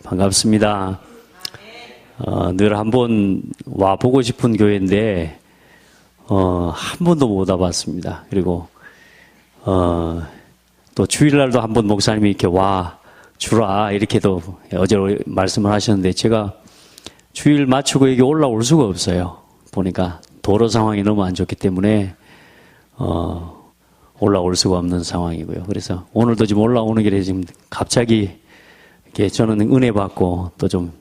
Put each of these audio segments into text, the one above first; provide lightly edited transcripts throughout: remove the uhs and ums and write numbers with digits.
반갑습니다. 늘 한번 와보고 싶은 교회인데, 한 번도 못 와봤습니다. 그리고, 또 주일날도 한번 목사님이 이렇게 와 주라, 이렇게도 어제 말씀을 하셨는데, 제가 주일 마치고 여기 올라올 수가 없어요. 보니까 도로 상황이 너무 안 좋기 때문에, 올라올 수가 없는 상황이고요. 그래서 오늘도 지금 올라오는 길에 지금 갑자기 이렇게 저는 은혜 받고 또 좀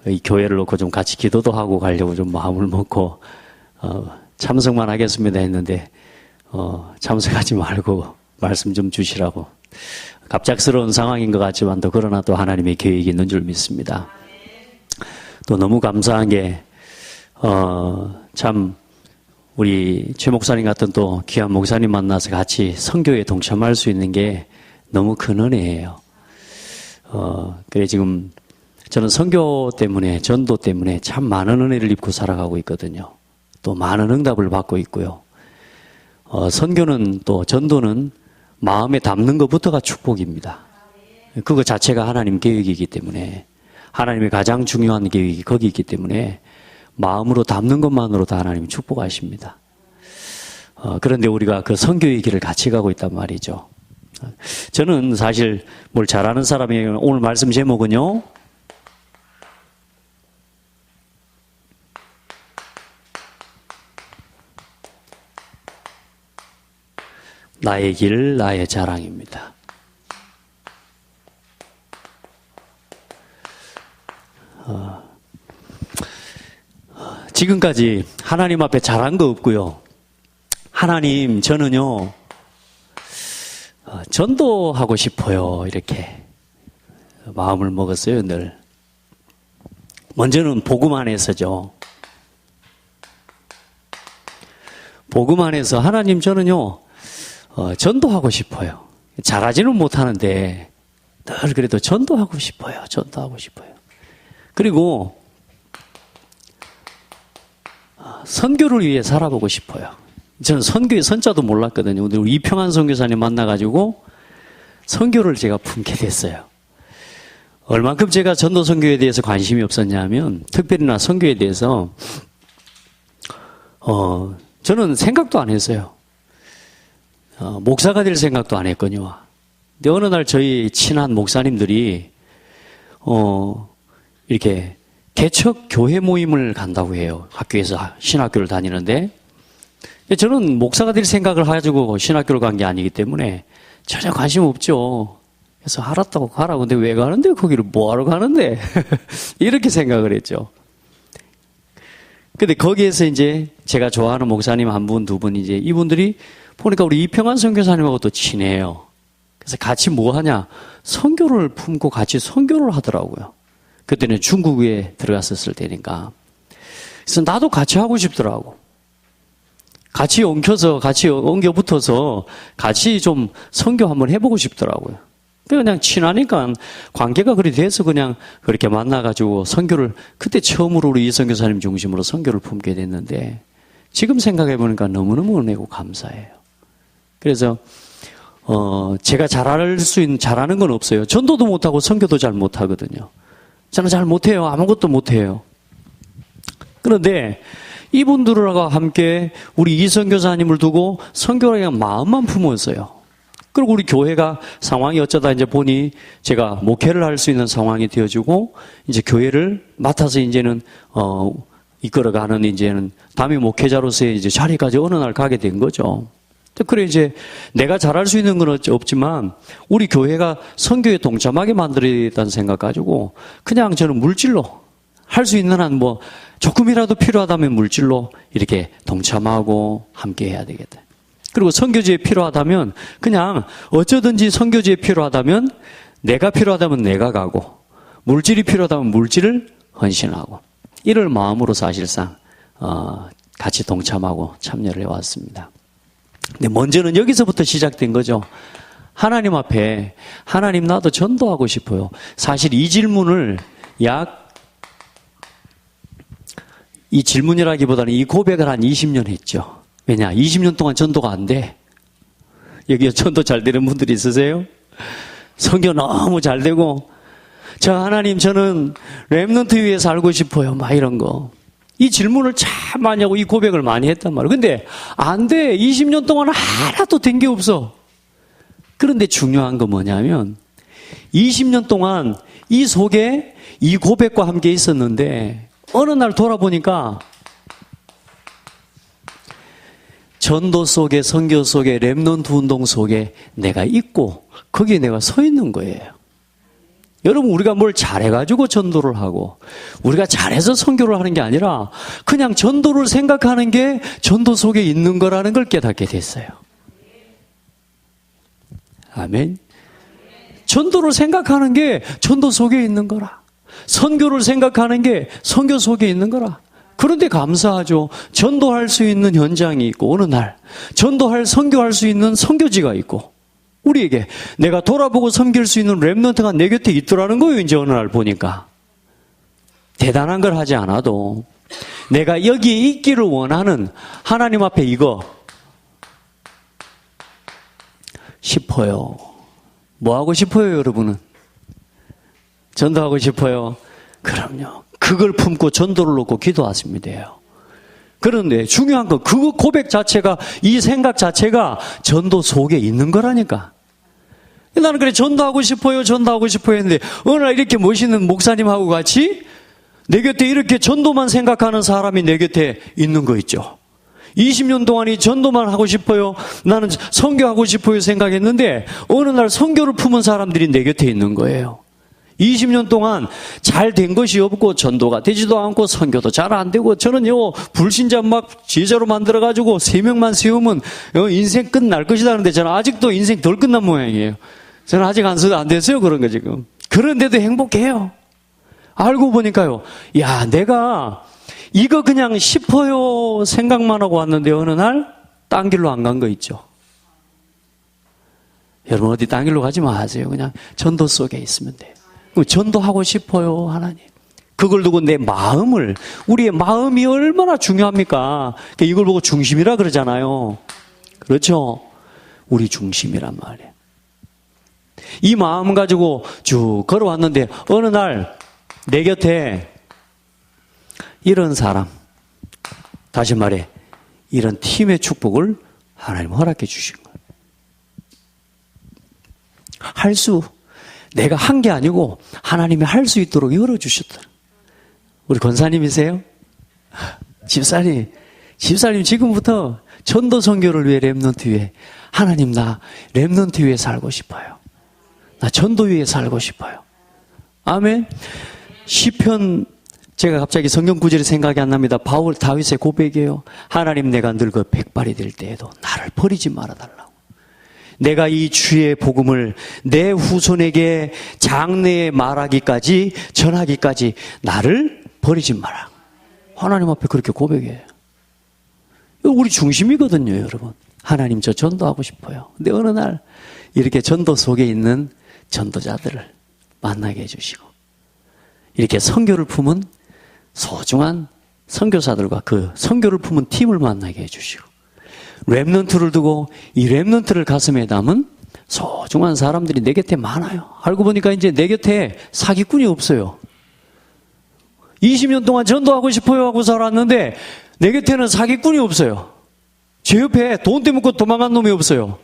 이 교회를 놓고 좀 같이 기도도 하고 가려고 좀 마음을 먹고 참석만 하겠습니다 했는데 참석하지 말고 말씀 좀 주시라고. 갑작스러운 상황인 것 같지만 또 그러나 또 하나님의 계획이 있는 줄 믿습니다. 또 너무 감사한 게 참 우리 최 목사님 같은 또 귀한 목사님 만나서 같이 선교에 동참할 수 있는 게 너무 큰 은혜예요. 그래 지금 저는 선교 때문에, 전도 때문에 참 많은 은혜를 입고 살아가고 있거든요. 또 많은 응답을 받고 있고요. 선교는 또 전도는 마음에 담는 것부터가 축복입니다. 그거 자체가 하나님 계획이기 때문에, 하나님의 가장 중요한 계획이 거기 있기 때문에 마음으로 담는 것만으로도 하나님이 축복하십니다. 그런데 우리가 그 선교의 길을 같이 가고 있단 말이죠. 저는 사실 뭘 잘하는 사람이에요. 오늘 말씀 제목은요, 나의 길, 나의 자랑입니다. 지금까지 하나님 앞에 잘한 거 없고요. 하나님, 저는요, 전도하고 싶어요. 이렇게 마음을 먹었어요, 늘. 먼저는 복음 안에서죠. 복음 안에서 하나님, 저는요, 전도하고 싶어요. 잘하지는 못하는데 늘 그래도 전도하고 싶어요. 전도하고 싶어요. 그리고 선교를 위해 살아보고 싶어요. 저는 선교의 선자도 몰랐거든요. 근데 우리 이평한 선교사님 만나가지고 선교를 제가 품게 됐어요. 얼만큼 제가 전도 선교에 대해서 관심이 없었냐면, 특별히나 선교에 대해서 저는 생각도 안 했어요. 목사가 될 생각도 안 했거든요. 근데 어느 날 저희 친한 목사님들이 이렇게 개척 교회 모임을 간다고 해요. 학교에서 신학교를 다니는데, 저는 목사가 될 생각을 가지고 신학교를 간 게 아니기 때문에 전혀 관심 없죠. 그래서 알았다고 가라고. 근데 왜 가는데? 거기를 뭐하러 가는데? 이렇게 생각을 했죠. 근데 거기에서 이제 제가 좋아하는 목사님 한 분, 두 분, 이제 이분들이 보니까 우리 이평한 선교사님하고 또 친해요. 그래서 같이 뭐 하냐? 선교를 품고 같이 선교를 하더라고요. 그때는 중국에 들어갔었을 때니까. 그래서 나도 같이 하고 싶더라고. 같이 엉겨 붙어서 같이 좀 선교 한번 해보고 싶더라고요. 그냥 친하니까 관계가 그리 돼서 그냥 그렇게 만나가지고 선교를, 그때 처음으로 우리 이 선교사님 중심으로 선교를 품게 됐는데, 지금 생각해보니까 너무너무 은혜고 감사해요. 그래서 제가 잘하는 건 없어요. 전도도 못하고 선교도 잘 못하거든요. 저는 잘 못해요. 아무것도 못해요. 그런데 이분들과 함께 우리 이선교사님을 두고 선교를 그냥 마음만 품었어요. 그리고 우리 교회가 상황이 어쩌다 이제 보니 제가 목회를 할 수 있는 상황이 되어지고, 이제 교회를 맡아서 이제는 이끌어가는, 이제는 담임 목회자로서의 이제 자리까지 어느 날 가게 된 거죠. 그래 이제 내가 잘할 수 있는 건 없지만 우리 교회가 선교에 동참하게 만들어야겠다는 생각 가지고 그냥 저는 물질로 할 수 있는 한 뭐 조금이라도 필요하다면 물질로 이렇게 동참하고 함께 해야 되겠다. 그리고 선교지에 필요하다면 그냥 어쩌든지 선교지에 필요하다면 내가 필요하다면 내가 가고, 물질이 필요하다면 물질을 헌신하고, 이럴 마음으로 사실상 같이 동참하고 참여를 해왔습니다. 근데 먼저는 여기서부터 시작된 거죠. 하나님 앞에, 하나님 나도 전도하고 싶어요. 사실 이 질문을 이 질문이라기보다는 이 고백을 한 20년 했죠. 왜냐? 20년 동안 전도가 안 돼. 여기 전도 잘 되는 분들이 있으세요? 선교 너무 잘 되고 하나님, 저는 렘넌트 위에 살고 싶어요. 막 이런 거. 이 질문을 참 많이 하고 이 고백을 많이 했단 말이에요. 근데 안 돼. 20년 동안 하나도 된 게 없어. 그런데 중요한 건 뭐냐면 20년 동안 이 속에 이 고백과 함께 있었는데 어느 날 돌아보니까 전도 속에, 선교 속에, 렘넌트 운동 속에 내가 있고 거기에 내가 서 있는 거예요. 여러분, 우리가 뭘 잘해가지고 전도를 하고 우리가 잘해서 선교를 하는 게 아니라 그냥 전도를 생각하는 게 전도 속에 있는 거라는 걸 깨닫게 됐어요. 아멘. 전도를 생각하는 게 전도 속에 있는 거라. 선교를 생각하는 게 선교 속에 있는 거라. 그런데 감사하죠. 전도할 수 있는 현장이 있고 어느 날 선교할 수 있는 선교지가 있고 우리에게 내가 돌아보고 섬길 수 있는 렘넌트가 내 곁에 있더라는 거예요. 이제 어느 날 보니까. 대단한 걸 하지 않아도 내가 여기에 있기를 원하는 하나님 앞에 이거 싶어요. 뭐 하고 싶어요, 여러분은? 전도하고 싶어요? 그럼요. 그걸 품고 전도를 놓고 기도하시면 돼요. 그런데 중요한 건 그 고백 자체가, 이 생각 자체가 전도 속에 있는 거라니까. 나는 그래 전도하고 싶어요 했는데 어느 날 이렇게 멋있는 목사님하고 같이 내 곁에 이렇게 전도만 생각하는 사람이 내 곁에 있는 거 있죠. 20년 동안 이 전도만 하고 싶어요, 나는 선교하고 싶어요 생각했는데 어느 날 선교를 품은 사람들이 내 곁에 있는 거예요. 20년 동안 잘 된 것이 없고 전도가 되지도 않고 선교도 잘 안 되고 저는요 불신자 막 제자로 만들어가지고 3명만 세우면 인생 끝날 것이다 하는데 저는 아직도 인생 덜 끝난 모양이에요. 저는 아직 안 됐어요 그런 거 지금. 그런데도 행복해요. 알고 보니까요, 야 내가 이거 그냥 싶어요 생각만 하고 왔는데 어느 날 딴 길로 안 간 거 있죠. 여러분 어디 딴 길로 가지 마세요. 그냥 전도 속에 있으면 돼요. 전도하고 싶어요 하나님. 그걸 두고 내 마음을, 우리의 마음이 얼마나 중요합니까? 이걸 보고 중심이라 그러잖아요. 그렇죠? 우리 중심이란 말이에요. 이 마음 가지고 쭉 걸어왔는데 어느 날 내 곁에 이런 사람, 다시 말해 이런 팀의 축복을 하나님 허락해 주신 거예요. 내가 한 게 아니고 하나님이 할 수 있도록 열어주셨다. 우리 권사님이세요? 집사님 지금부터 전도 선교를 위해 렘넌트 위해, 하나님 나 렘넌트 위해 살고 싶어요. 나 전도 위해 살고 싶어요. 아멘. 시편, 제가 갑자기 성경 구절이 생각이 안 납니다. 다윗의 고백이에요. 하나님 내가 늙어 백발이 될 때에도 나를 버리지 말아달라고. 내가 이 주의 복음을 내 후손에게 장래에 말하기까지, 전하기까지 나를 버리지 마라. 하나님 앞에 그렇게 고백해요. 우리 중심이거든요, 여러분. 하나님 저 전도하고 싶어요. 근데 어느 날 이렇게 전도 속에 있는 전도자들을 만나게 해주시고, 이렇게 선교를 품은 소중한 선교사들과 그 선교를 품은 팀을 만나게 해주시고, 렘넌트를 두고 이 렘넌트를 가슴에 담은 소중한 사람들이 내 곁에 많아요. 알고 보니까 이제 내 곁에 사기꾼이 없어요. 20년 동안 전도하고 싶어요 하고 살았는데 내 곁에는 사기꾼이 없어요. 제 옆에 돈 떼먹고 도망간 놈이 없어요.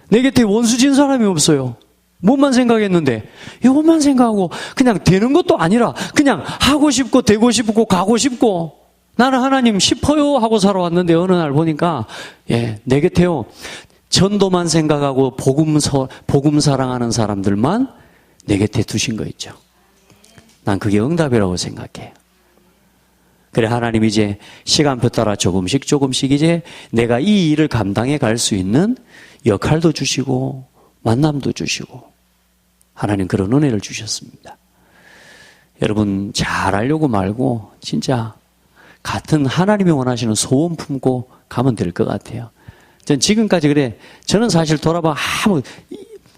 내 곁에 원수진 사람이 없어요. 뭐만 생각했는데 이것만 생각하고 그냥 되는 것도 아니라 그냥 하고 싶고 되고 싶고 가고 싶고 나는 하나님 싶어요 하고 살아왔는데 어느 날 보니까 내 곁에요 전도만 생각하고 복음 사랑하는 사람들만 내 곁에 두신 거 있죠. 난 그게 응답이라고 생각해요. 그래 하나님 이제 시간표 따라 조금씩 이제 내가 이 일을 감당해 갈 수 있는 역할도 주시고 만남도 주시고 하나님 그런 은혜를 주셨습니다. 여러분 잘하려고 말고 진짜 같은 하나님이 원하시는 소원 품고 가면 될 것 같아요. 전 지금까지 그래. 저는 사실 돌아봐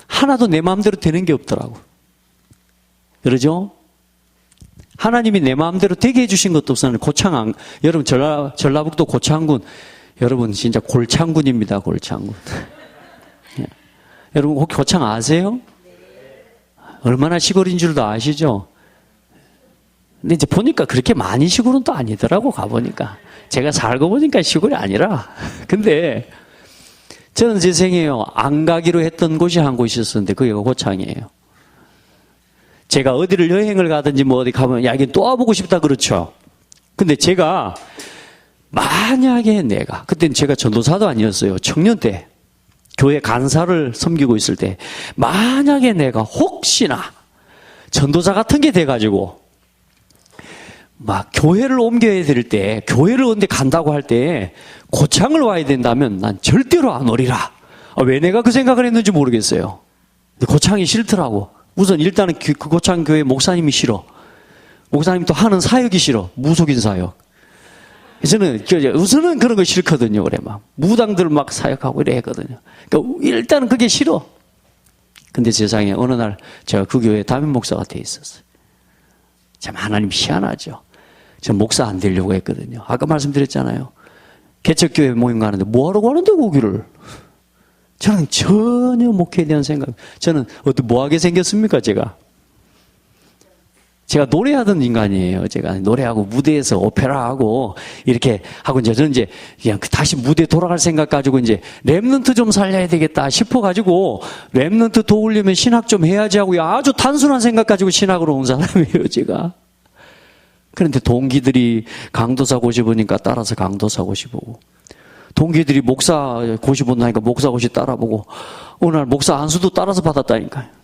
하나도 내 마음대로 되는 게 없더라고. 그러죠? 하나님이 내 마음대로 되게 해주신 것도 없었는데 여러분 전라북도 고창군, 여러분 진짜 골창군입니다. 골창군. 여러분 혹시 고창 아세요? 얼마나 시골인 줄도 아시죠? 근데 이제 보니까 그렇게 많이 시골은 또 아니더라고, 가보니까. 제가 살고 보니까 시골이 아니라. 근데 저는 제 생에요, 안 가기로 했던 곳이 한 곳이 있었는데 거기가 고창이에요. 제가 어디를 여행을 가든지 뭐 어디 가면 야, 이게 또 와보고 싶다 그렇죠. 근데 제가 만약에 내가, 그때는 제가 전도사도 아니었어요. 청년 때. 교회 간사를 섬기고 있을 때 만약에 내가 혹시나 전도사 같은 게 돼가지고 막 교회를 옮겨야 될 때, 교회를 어디 간다고 할 때 고창을 와야 된다면 난 절대로 안 오리라. 왜 내가 그 생각을 했는지 모르겠어요. 근데 고창이 싫더라고. 우선 일단은 그 고창 교회 목사님이 싫어. 목사님 또 하는 사역이 싫어. 무속인 사역. 저는 우선은 그런 거 싫거든요. 그래 막 무당들 막 사역하고 이래 했거든요. 그러니까 일단은 그게 싫어. 근데 세상에 어느 날 제가 그 교회 담임 목사가 돼 있었어요. 참 하나님 희한하죠. 저는 목사 안 되려고 했거든요. 아까 말씀드렸잖아요. 개척교회 모임 가는데 뭐하러 가는데 거기를. 저는 전혀 목회에 대한 생각. 저는 어떻게 뭐하게 생겼습니까 제가. 제가 노래하던 인간이에요. 제가 노래하고 무대에서 오페라하고 이렇게 하고 이제 저는 이제 그냥 다시 무대 돌아갈 생각 가지고 이제 랩넌트 좀 살려야 되겠다 싶어 가지고 랩넌트 도우려면 신학 좀 해야지 하고 아주 단순한 생각 가지고 신학으로 온 사람이에요, 제가. 그런데 동기들이 강도사 고시 보니까 따라서 강도사 고시 보고 동기들이 목사 고시 본다니까 목사 고시 따라보고 어느 날 목사 안수도 따라서 받았다니까요.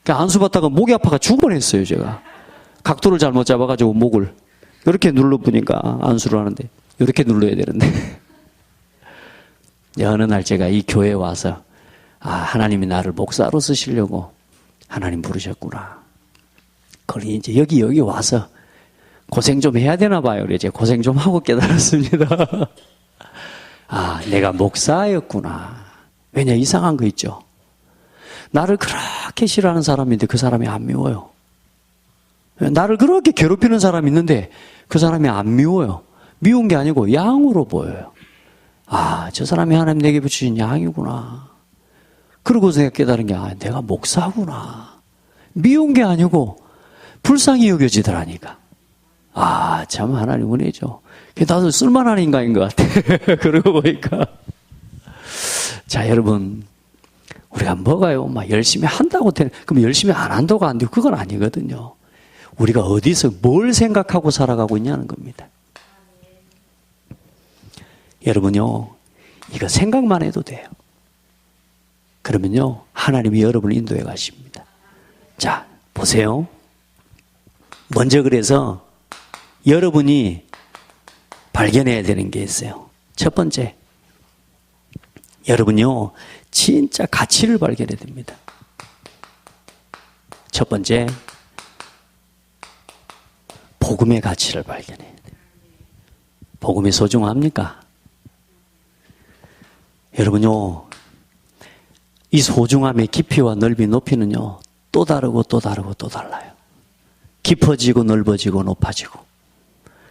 안수 받다가 목이 아파가 죽을 했어요, 제가. 각도를 잘못 잡아가지고 목을 이렇게 눌러보니까 안수를 하는데 이렇게 눌러야 되는데 어느 날 제가 이 교회에 와서 하나님이 나를 목사로 쓰시려고 하나님 부르셨구나. 그러니 이제 여기 와서 고생 좀 해야 되나 봐요. 이제 고생 좀 하고 깨달았습니다. 내가 목사였구나. 왜냐, 이상한 거 있죠. 나를 그렇게 싫어하는 사람인데 그 사람이 안 미워요. 나를 그렇게 괴롭히는 사람이 있는데 그 사람이 안 미워요. 미운 게 아니고 양으로 보여요. 저 사람이 하나님 내게 붙이신 양이구나. 그러고서 내가 깨달은 게 내가 목사구나. 미운 게 아니고 불쌍히 여겨지더라니까. 참 하나님 은혜죠. 나도 쓸만한 인간인 것 같아. 그러고 보니까. 자, 여러분. 우리가 뭐가요? 막 열심히 한다고 되는, 그럼 열심히 안 한다고 안 돼요? 그건 아니거든요. 우리가 어디서 뭘 생각하고 살아가고 있냐는 겁니다. 여러분요, 이거 생각만 해도 돼요. 그러면요, 하나님이 여러분을 인도해 가십니다. 자, 보세요. 먼저 그래서 여러분이 발견해야 되는 게 있어요. 첫 번째, 여러분요, 진짜 가치를 발견해야 됩니다. 첫 번째, 복음의 가치를 발견해야 돼요. 복음이 소중합니까? 여러분요, 이 소중함의 깊이와 넓이, 높이는요, 또 다르고 또 다르고 또 달라요. 깊어지고 넓어지고 높아지고.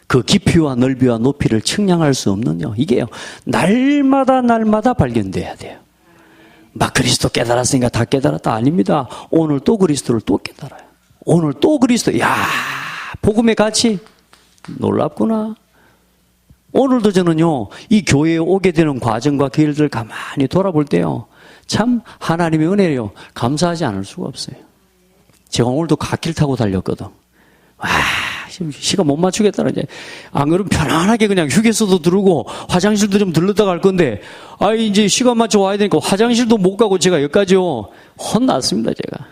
그 깊이와 넓이와 높이를 측량할 수 없는요, 이게요, 날마다 발견돼야 돼요. 막 그리스도 깨달았으니까 다 깨달았다. 아닙니다. 오늘 또 그리스도를 또 깨달아요. 오늘 또 그리스도, 복음의 가치 놀랍구나. 오늘도 저는요, 이 교회에 오게 되는 과정과 길들을 가만히 돌아볼 때요, 참 하나님의 은혜요, 감사하지 않을 수가 없어요. 제가 오늘도 갓길 타고 달렸거든. 시간 못 맞추겠다는 이제. 안 그러면 편안하게 그냥 휴게소도 들르고 화장실도 좀 들렀다 갈 건데, 이제 시간 맞춰 와야 되니까 화장실도 못 가고 제가 여기까지요, 혼났습니다, 제가.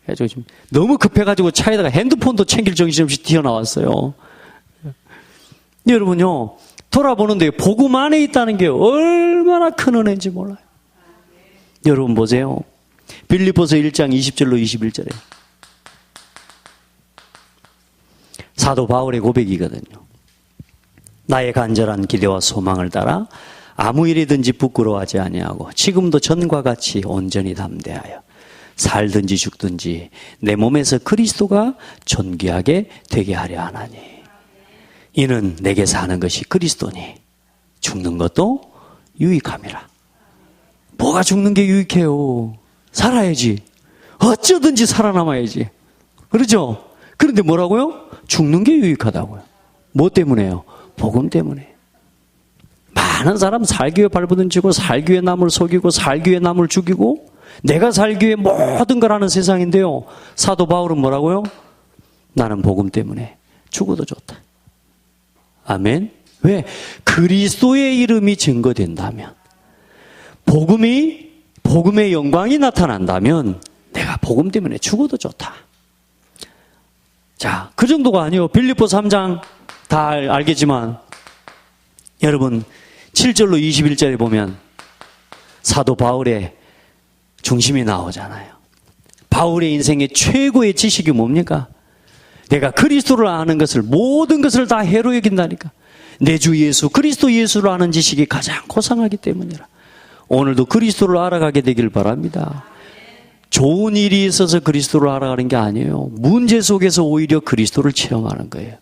그래서 지금 너무 급해가지고 차에다가 핸드폰도 챙길 정신없이 튀어나왔어요. 여러분요, 돌아보는데 복음 안에 있다는 게 얼마나 큰 은혜인지 몰라요. 여러분 보세요. 빌립보서 1장 20절로 21절에. 사도 바울의 고백이거든요. 나의 간절한 기대와 소망을 따라 아무 일이든지 부끄러워하지 아니하고 지금도 전과 같이 온전히 담대하여 살든지 죽든지 내 몸에서 그리스도가 존귀하게 되게 하려 하나니 이는 내게 사는 것이 그리스도니 죽는 것도 유익함이라. 뭐가 죽는 게 유익해요? 살아야지. 어쩌든지 살아남아야지. 그렇죠? 그런데 뭐라고요? 죽는 게 유익하다고요. 뭐 때문에요? 복음 때문에. 많은 사람 살기 위해 발버둥치고 살기 위해 남을 속이고 살기 위해 남을 죽이고 내가 살기 위해 모든 걸 하는 세상인데요. 사도 바울은 뭐라고요? 나는 복음 때문에 죽어도 좋다. 아멘. 왜? 그리스도의 이름이 증거된다면, 복음의 영광이 나타난다면 내가 복음 때문에 죽어도 좋다. 자, 그 정도가 아니요. 빌립보 3장 다 알겠지만 여러분 7절로 21절에 보면 사도 바울의 중심이 나오잖아요. 바울의 인생의 최고의 지식이 뭡니까? 내가 그리스도를 아는 것을, 모든 것을 다 해로 여긴다니까. 내 주 예수, 그리스도 예수를 아는 지식이 가장 고상하기 때문이라. 오늘도 그리스도를 알아가게 되길 바랍니다. 좋은 일이 있어서 그리스도를 알아가는 게 아니에요. 문제 속에서 오히려 그리스도를 체험하는 거예요.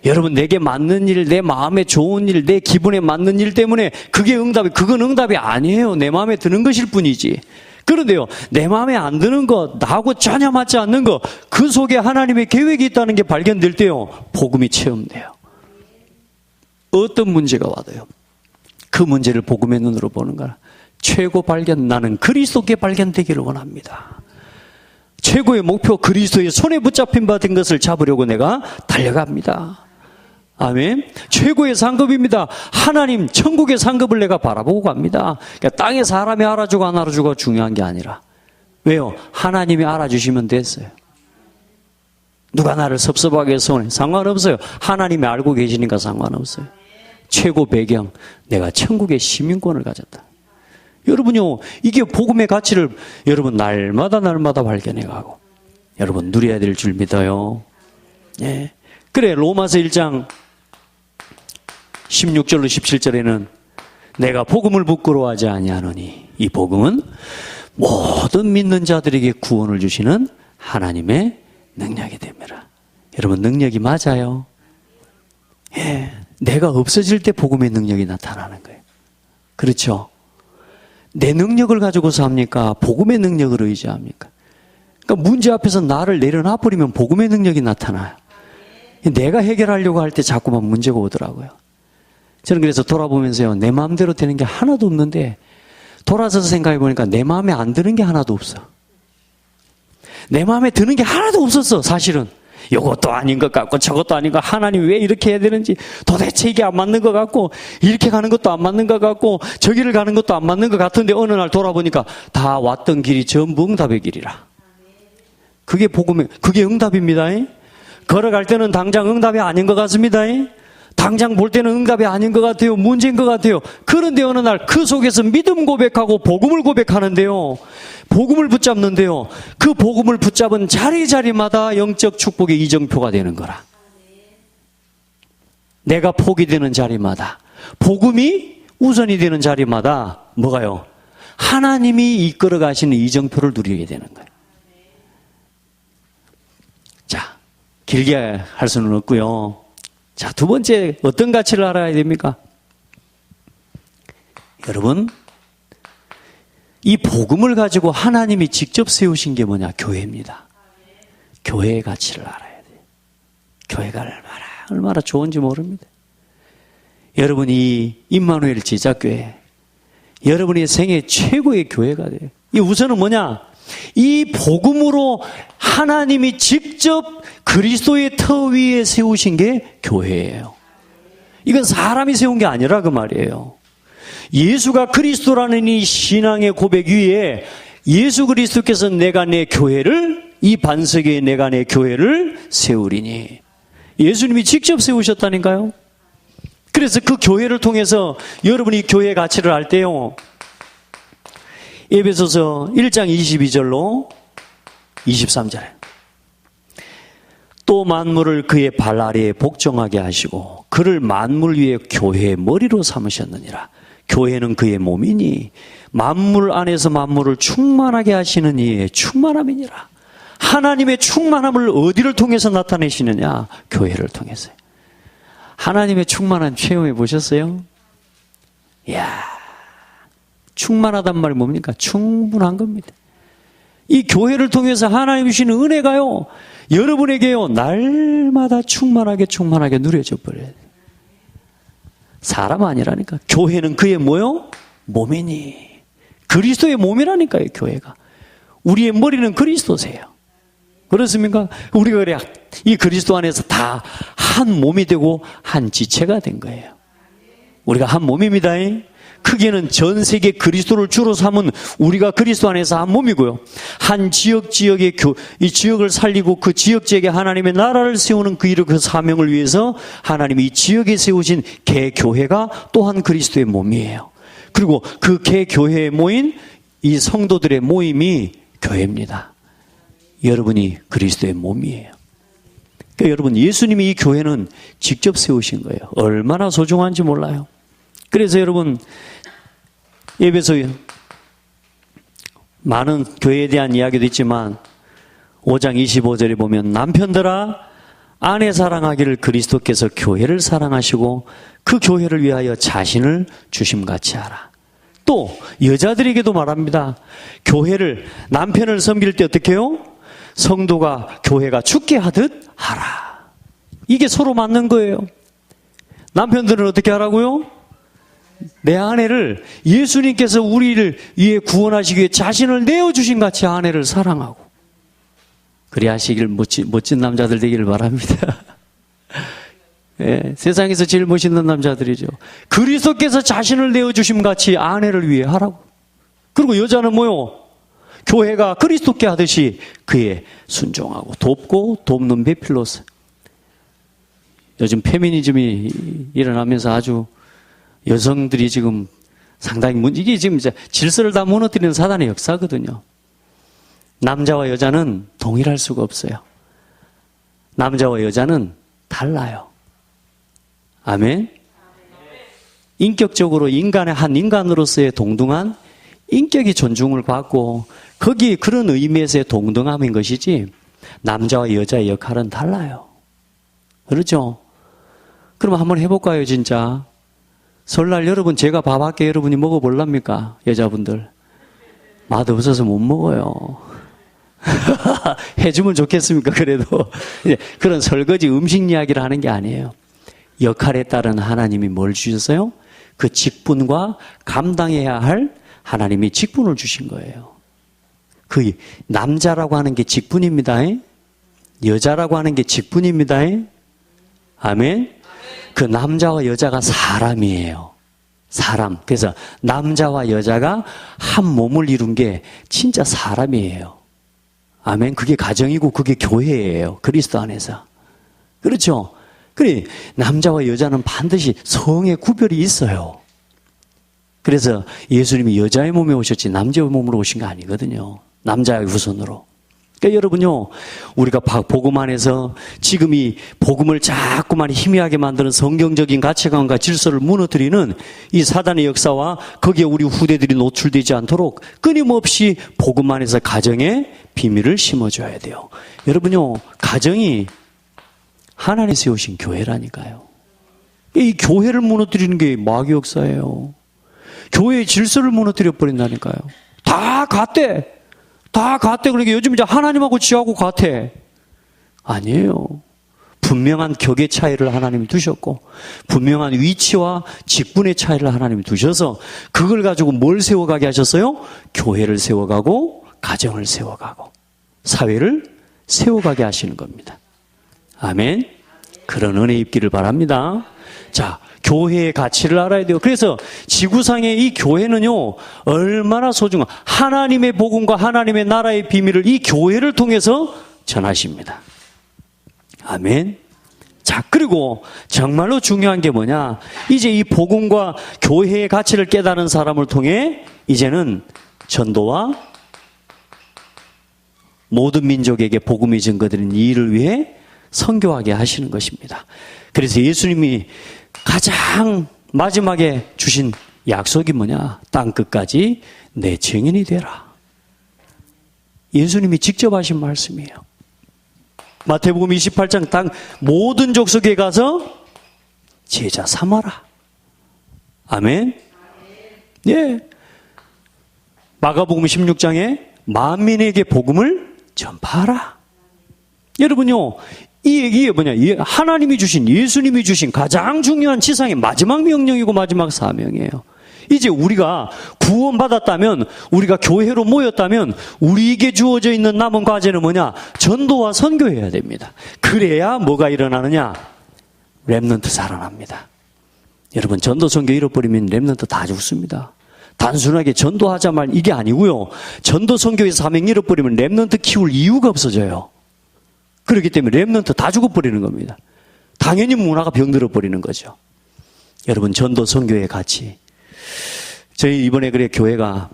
여러분, 내게 맞는 일, 내 마음에 좋은 일, 내 기분에 맞는 일 때문에 그건 응답이 아니에요. 내 마음에 드는 것일 뿐이지. 그런데요, 내 마음에 안 드는 것, 나하고 전혀 맞지 않는 것, 그 속에 하나님의 계획이 있다는 게 발견될 때요, 복음이 체험돼요. 어떤 문제가 와도요, 그 문제를 복음의 눈으로 보는 거라. 최고 발견, 나는 그리스도께 발견되기를 원합니다. 최고의 목표, 그리스도의 손에 붙잡힌 바 된 것을 잡으려고 내가 달려갑니다. 아멘. 최고의 상급입니다. 하나님 천국의 상급을 내가 바라보고 갑니다. 그러니까 땅에 사람이 알아주고 안 알아주고가 중요한 게 아니라, 왜요? 하나님이 알아주시면 됐어요. 누가 나를 섭섭하게 해서 상관없어요. 하나님이 알고 계시니까 상관없어요. 최고 배경, 내가 천국의 시민권을 가졌다. 여러분요, 이게 복음의 가치를 여러분 날마다 발견해가고 여러분 누려야 될 줄 믿어요. 예. 그래, 로마서 1장 16절로 17절에는 내가 복음을 부끄러워하지 아니하노니 이 복음은 모든 믿는 자들에게 구원을 주시는 하나님의 능력이 됩니다. 여러분, 능력이 맞아요. 예. 내가 없어질 때 복음의 능력이 나타나는 거예요. 그렇죠? 내 능력을 가지고 삽니까? 복음의 능력을 의지합니까? 그러니까 문제 앞에서 나를 내려놔 버리면 복음의 능력이 나타나요. 내가 해결하려고 할 때 자꾸만 문제가 오더라고요. 저는 그래서 돌아보면서요, 내 마음대로 되는 게 하나도 없는데 돌아서서 생각해 보니까 내 마음에 안 드는 게 하나도 없어. 내 마음에 드는 게 하나도 없었어, 사실은. 이것도 아닌 것 같고 저것도 아닌 것, 하나님 왜 이렇게 해야 되는지 도대체 이게 안 맞는 것 같고, 이렇게 가는 것도 안 맞는 것 같고, 저기를 가는 것도 안 맞는 것 같은데 어느 날 돌아보니까 다 왔던 길이 전부 응답의 길이라. 그게 복음의, 그게 응답입니다. 걸어갈 때는 당장 응답이 아닌 것 같습니다. 당장 볼 때는 응답이 아닌 것 같아요. 문제인 것 같아요. 그런데 어느 날 그 속에서 믿음 고백하고 복음을 고백하는데요, 복음을 붙잡는데요, 그 복음을 붙잡은 자리자리마다 영적 축복의 이정표가 되는 거라. 내가 폭이 되는 자리마다, 복음이 우선이 되는 자리마다 뭐가요? 하나님이 이끌어 가시는 이정표를 누리게 되는 거예요. 자, 길게 할 수는 없고요. 자, 두 번째, 어떤 가치를 알아야 됩니까? 여러분, 이 복음을 가지고 하나님이 직접 세우신 게 뭐냐? 교회입니다. 교회의 가치를 알아야 돼요. 교회가 얼마나 좋은지 모릅니다. 여러분이 임마누엘 제자교회, 여러분의 생애 최고의 교회가 돼요. 이 우선은 뭐냐? 이 복음으로 하나님이 직접 그리스도의 터 위에 세우신 게 교회예요. 이건 사람이 세운 게 아니라 그 말이에요. 예수가 그리스도라는 이 신앙의 고백 위에 예수 그리스도께서 내가 내 교회를, 이 반석 위에 내가 내 교회를 세우리니, 예수님이 직접 세우셨다니까요. 그래서 그 교회를 통해서 여러분이 교회의 가치를 알 때요, 에베소서 1장 22절로 23절에 또 만물을 그의 발 아래에 복종하게 하시고 그를 만물 위에 교회의 머리로 삼으셨느니라. 교회는 그의 몸이니 만물 안에서 만물을 충만하게 하시는 이의 충만함이니라. 하나님의 충만함을 어디를 통해서 나타내시느냐? 교회를 통해서요. 하나님의 충만함 체험해 보셨어요? 이야, 충만하단 말이 뭡니까? 충분한 겁니다. 이 교회를 통해서 하나님 주시는 은혜가요, 여러분에게요, 날마다 충만하게 누려져 버려요. 사람 아니라니까. 교회는 그의 뭐요? 몸이니. 그리스도의 몸이라니까요, 교회가. 우리의 머리는 그리스도세요. 그렇습니까? 우리가 그래, 이 그리스도 안에서 다 한 몸이 되고 한 지체가 된 거예요. 우리가 한 몸입니다. 크게는 전 세계 그리스도를 주로 삼은 우리가 그리스도 안에서 한 몸이고요. 한 지역의 이 지역을 살리고 그 지역 지역에 하나님의 나라를 세우는 그 일을, 그 사명을 위해서 하나님이 이 지역에 세우신 개교회가 또한 그리스도의 몸이에요. 그리고 그 개교회에 모인 이 성도들의 모임이 교회입니다. 여러분이 그리스도의 몸이에요. 그러니까 여러분, 예수님이 이 교회는 직접 세우신 거예요. 얼마나 소중한지 몰라요. 그래서 여러분, 예배소 많은 교회에 대한 이야기도 있지만 5장 25절에 보면, 남편들아 아내 사랑하기를 그리스도께서 교회를 사랑하시고 그 교회를 위하여 자신을 주심같이 하라. 또 여자들에게도 말합니다. 교회를, 남편을 섬길 때 어떻게 해요? 성도가 교회가 죽게 하듯 하라. 이게 서로 맞는 거예요. 남편들은 어떻게 하라고요? 내 아내를, 예수님께서 우리를 위해 구원하시기 위해 자신을 내어주신 같이 아내를 사랑하고, 그리 하시길 멋진 남자들 되기를 바랍니다. 예, 세상에서 제일 멋있는 남자들이죠. 그리스도께서 자신을 내어주심 같이 아내를 위해 하라고. 그리고 여자는 뭐요? 교회가 그리스도께 하듯이 그에 순종하고 돕고 돕는 배필로서. 요즘 페미니즘이 일어나면서 아주 여성들이 지금 상당히 이게 지금 질서를 다 무너뜨리는 사단의 역사거든요. 남자와 여자는 동일할 수가 없어요. 남자와 여자는 달라요. 아멘. 인격적으로 인간의 한 인간으로서의 동등한 인격이 존중을 받고, 거기 그런 의미에서의 동등함인 것이지 남자와 여자의 역할은 달라요. 그렇죠? 그럼 한번 해볼까요, 진짜? 설날 여러분, 제가 밥 할게. 여러분이 먹어볼랍니까? 여자분들. 맛없어서 못 먹어요. 해주면 좋겠습니까? 그래도. 그런 설거지 음식 이야기를 하는 게 아니에요. 역할에 따른 하나님이 뭘 주셨어요? 그 직분과 감당해야 할 하나님이 직분을 주신 거예요. 그 남자라고 하는 게 직분입니다. 여자라고 하는 게 직분입니다. 아멘. 그 남자와 여자가 사람이에요. 사람. 그래서 남자와 여자가 한 몸을 이룬 게 진짜 사람이에요. 아멘. 그게 가정이고 그게 교회예요. 그리스도 안에서. 그렇죠? 그래, 남자와 여자는 반드시 성의 구별이 있어요. 그래서 예수님이 여자의 몸에 오셨지 남자의 몸으로 오신 거 아니거든요. 남자의 후손으로. 그러니까 여러분요, 우리가 복음 안에서 지금 이 복음을 자꾸만 희미하게 만드는 성경적인 가치관과 질서를 무너뜨리는 이 사단의 역사와 거기에 우리 후대들이 노출되지 않도록 끊임없이 복음 안에서 가정의 비밀을 심어줘야 돼요. 여러분요, 가정이 하나님 세우신 교회라니까요. 이 교회를 무너뜨리는 게 마귀 역사예요. 교회의 질서를 무너뜨려 버린다니까요. 다 같대. 그러니까 요즘 이제 하나님하고 지하고 같아. 아니에요. 분명한 격의 차이를 하나님이 두셨고, 분명한 위치와 직분의 차이를 하나님이 두셔서 그걸 가지고 뭘 세워가게 하셨어요? 교회를 세워가고, 가정을 세워가고, 사회를 세워가게 하시는 겁니다. 아멘. 그런 은혜 입기를 바랍니다. 자, 교회의 가치를 알아야 돼요. 그래서 지구상의 이 교회는요, 얼마나 소중한, 하나님의 복음과 하나님의 나라의 비밀을 이 교회를 통해서 전하십니다. 아멘. 자, 그리고 정말로 중요한 게 뭐냐? 이제 이 복음과 교회의 가치를 깨달은 사람을 통해 이제는 전도와 모든 민족에게 복음이 증거되는 이 일을 위해 선교하게 하시는 것입니다. 그래서 예수님이 가장 마지막에 주신 약속이 뭐냐? 땅끝까지 내 증인이 되라. 예수님이 직접 하신 말씀이에요. 마태복음 28장 땅 모든 족속에 가서 제자 삼아라. 아멘. 예. 마가복음 16장에 만민에게 복음을 전파하라. 여러분요, 이 얘기가 뭐냐? 하나님이 주신, 예수님이 주신 가장 중요한 지상의 마지막 명령이고 마지막 사명이에요. 이제 우리가 구원받았다면, 우리가 교회로 모였다면 우리에게 주어져 있는 남은 과제는 뭐냐? 전도와 선교해야 됩니다. 그래야 뭐가 일어나느냐? 렘넌트 살아납니다. 여러분, 전도 선교 잃어버리면 렘넌트 다 죽습니다. 단순하게 전도하자 말 이게 아니고요. 전도 선교의 사명 잃어버리면 렘넌트 키울 이유가 없어져요. 그렇기 때문에 렘넌트 다 죽어버리는 겁니다. 당연히 문화가 병들어버리는 거죠. 여러분, 전도 선교의 가치. 저희 이번에 그래 교회가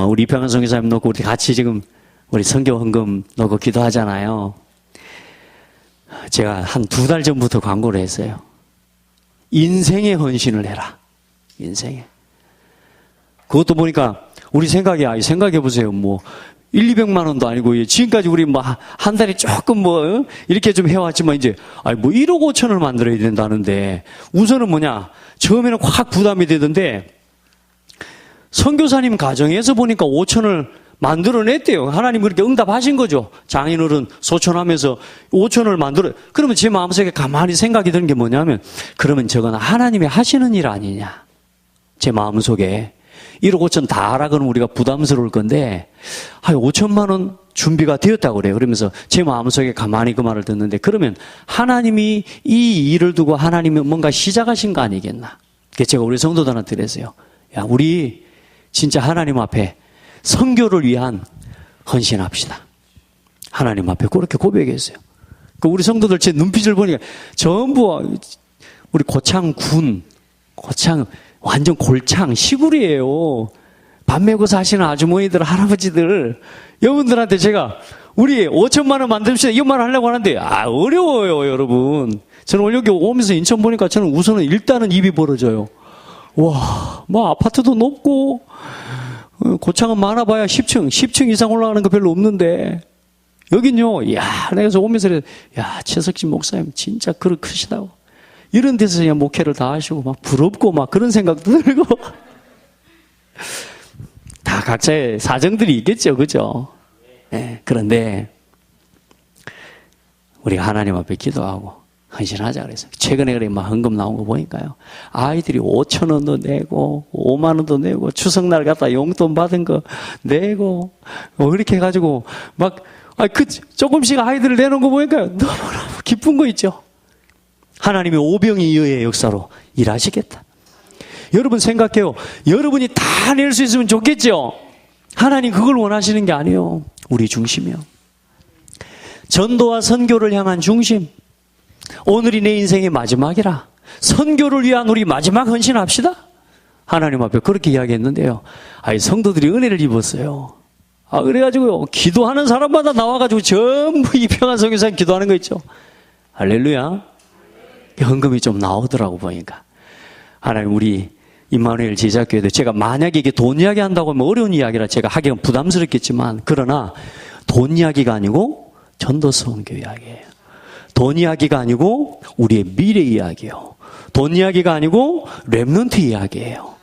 우리 이평한 선교사님 놓고 우리 같이 지금 우리 선교 헌금 놓고 기도하잖아요. 제가 한 2달 전부터 광고를 했어요. 인생의 헌신을 해라. 인생에. 그것도 보니까 우리 생각해 보세요. 뭐 1,200만 원도 아니고 지금까지 우리 뭐 한 달에 조금 뭐 이렇게 좀 해왔지만 이제 뭐 1억 5천을 만들어야 된다는데 우선은 뭐냐? 처음에는 확 부담이 되던데 선교사님 가정에서 보니까 5천을 만들어냈대요. 하나님 그렇게 응답하신 거죠. 장인어른 소천하면서 5천을 만들어. 그러면 제 마음속에 가만히 생각이 드는 게 뭐냐면 그러면 저건 하나님이 하시는 일 아니냐. 제 마음속에 1억 5천 다 하라 그러면 우리가 부담스러울 건데 5천만 원 준비가 되었다고 그래요. 그러면서 제 마음속에 가만히 그 말을 듣는데 그러면 하나님이 이 일을 두고 하나님이 뭔가 시작하신 거 아니겠나. 그래서 제가 우리 성도들한테 그랬어요. 야, 우리 진짜 하나님 앞에 선교를 위한 헌신합시다. 하나님 앞에 그렇게 고백했어요. 우리 성도들 제 눈빛을 보니까 전부 우리 고창 완전 골창 시골이에요. 밥 메고 사시는 아주머니들, 할아버지들, 여러분들한테 제가 우리 5천만 원 만듭시다 이런 말 하려고 하는데 어려워요, 여러분. 저는 여기 오면서 인천 보니까 저는 우선은 일단은 입이 벌어져요. 와, 뭐 아파트도 높고 고창은 많아봐야 10층 이상 올라가는 거 별로 없는데 여긴요, 내가 오면서 최석진 목사님 진짜 그릇 크시다고. 이런 데서 그냥 목회를 다 하시고 막 부럽고 막 그런 생각도 들고 다 각자의 사정들이 있겠죠, 그죠? 네, 그런데 우리가 하나님 앞에 기도하고 헌신하자 그래서 최근에 그래 막 헌금 나온 거 보니까요, 아이들이 5천 원도 내고 5만 원도 내고 추석날 갖다 용돈 받은 거 내고 이렇게 해가지고 막 조금씩 아이들을 내놓은 거 보니까 너무너무 기쁜 거 있죠. 하나님의 오병이어의 역사로 일하시겠다. 여러분 생각해요. 여러분이 다 낼 수 있으면 좋겠죠. 하나님 그걸 원하시는 게 아니에요. 우리 중심이요. 전도와 선교를 향한 중심. 오늘이 내 인생의 마지막이라. 선교를 위한 우리 마지막 헌신합시다. 하나님 앞에 그렇게 이야기했는데요. 성도들이 은혜를 입었어요. 그래가지고요, 기도하는 사람마다 나와가지고 전부 이평한 선교사님 기도하는 거 있죠. 할렐루야. 헌금이 좀 나오더라고 보니까. 하나님, 우리 임마누엘 제자교회도 제가 만약에 이게 돈 이야기 한다고 하면 어려운 이야기라 제가 하기가 부담스럽겠지만, 그러나 돈 이야기가 아니고 전도 선교 이야기예요. 돈 이야기가 아니고 우리의 미래 이야기예요. 돈 이야기가 아니고 렘넌트 이야기예요.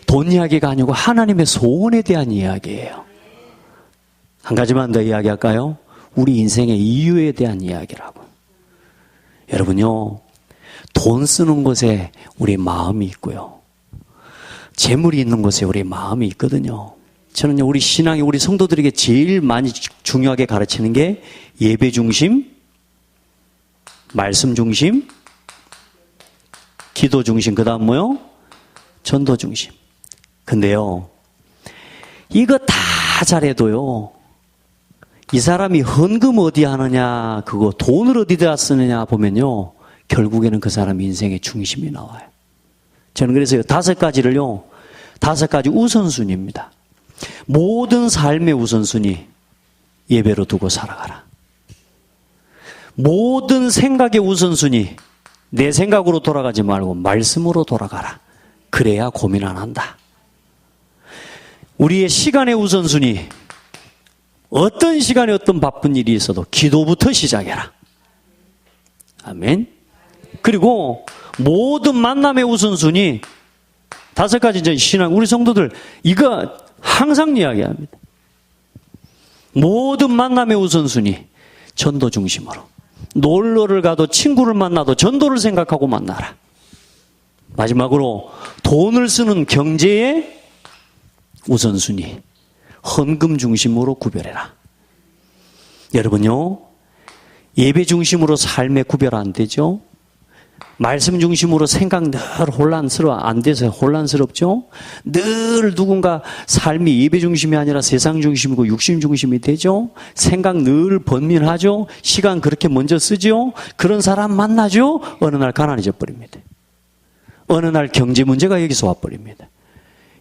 돈 이야기가 아니고 하나님의 소원에 대한 이야기예요. 한 가지만 더 이야기할까요? 우리 인생의 이유에 대한 이야기라고. 여러분요, 돈 쓰는 곳에 우리 마음이 있고요, 재물이 있는 곳에 우리 마음이 있거든요. 저는요, 우리 신앙이 우리 성도들에게 제일 많이 중요하게 가르치는 게 예배 중심, 말씀 중심, 기도 중심, 그 다음 뭐요? 전도 중심. 근데요, 이거 다 잘해도요, 이 사람이 헌금 어디 하느냐, 그거 돈을 어디다 쓰느냐 보면요, 결국에는 그 사람 인생의 중심이 나와요. 저는 그래서 5가지를요, 5가지 우선순위입니다. 모든 삶의 우선순위, 예배로 두고 살아가라. 모든 생각의 우선순위, 내 생각으로 돌아가지 말고 말씀으로 돌아가라. 그래야 고민 안 한다. 우리의 시간의 우선순위, 어떤 시간에 어떤 바쁜 일이 있어도 기도부터 시작해라. 아멘. 그리고 모든 만남의 우선순위, 5가지 이제 신앙, 우리 성도들 이거 항상 이야기합니다. 모든 만남의 우선순위 전도 중심으로. 놀러를 가도 친구를 만나도 전도를 생각하고 만나라. 마지막으로 돈을 쓰는 경제의 우선순위 헌금 중심으로 구별해라. 여러분요, 예배 중심으로 삶의 구별 안 되죠? 말씀 중심으로 생각 늘 안 돼서 혼란스럽죠? 늘 누군가 삶이 예배 중심이 아니라 세상 중심이고 육신 중심이 되죠? 생각 늘 번민하죠? 시간 그렇게 먼저 쓰죠? 그런 사람 만나죠? 어느 날 가난해져 버립니다. 어느 날 경제 문제가 여기서 와버립니다.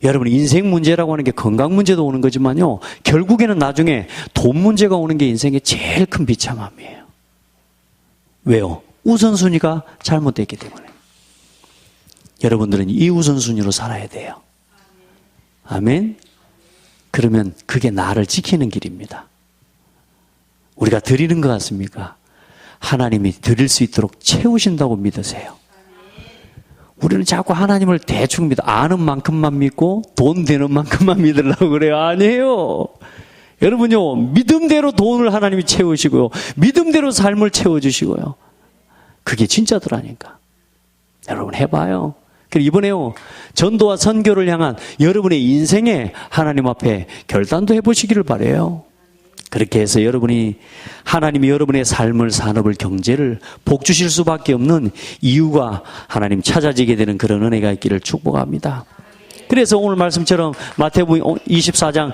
여러분, 인생 문제라고 하는 게 건강 문제도 오는 거지만요, 결국에는 나중에 돈 문제가 오는 게 인생의 제일 큰 비참함이에요. 왜요? 우선순위가 잘못됐기 때문에. 여러분들은 이 우선순위로 살아야 돼요. 아멘? 그러면 그게 나를 지키는 길입니다. 우리가 드리는 것 같습니까? 하나님이 드릴 수 있도록 채우신다고 믿으세요. 우리는 자꾸 하나님을 대충 믿어. 아는 만큼만 믿고 돈 되는 만큼만 믿으려고 그래요. 아니에요. 여러분요, 믿음대로 돈을 하나님이 채우시고요, 믿음대로 삶을 채워주시고요. 그게 진짜더라니까. 여러분 해봐요. 이번에요, 전도와 선교를 향한 여러분의 인생에 하나님 앞에 결단도 해보시기를 바라요. 그렇게 해서 여러분이 하나님이 여러분의 삶을, 산업을, 경제를 복 주실 수밖에 없는 이유가 하나님 찾아지게 되는 그런 은혜가 있기를 축복합니다. 그래서 오늘 말씀처럼 마태복음 24장,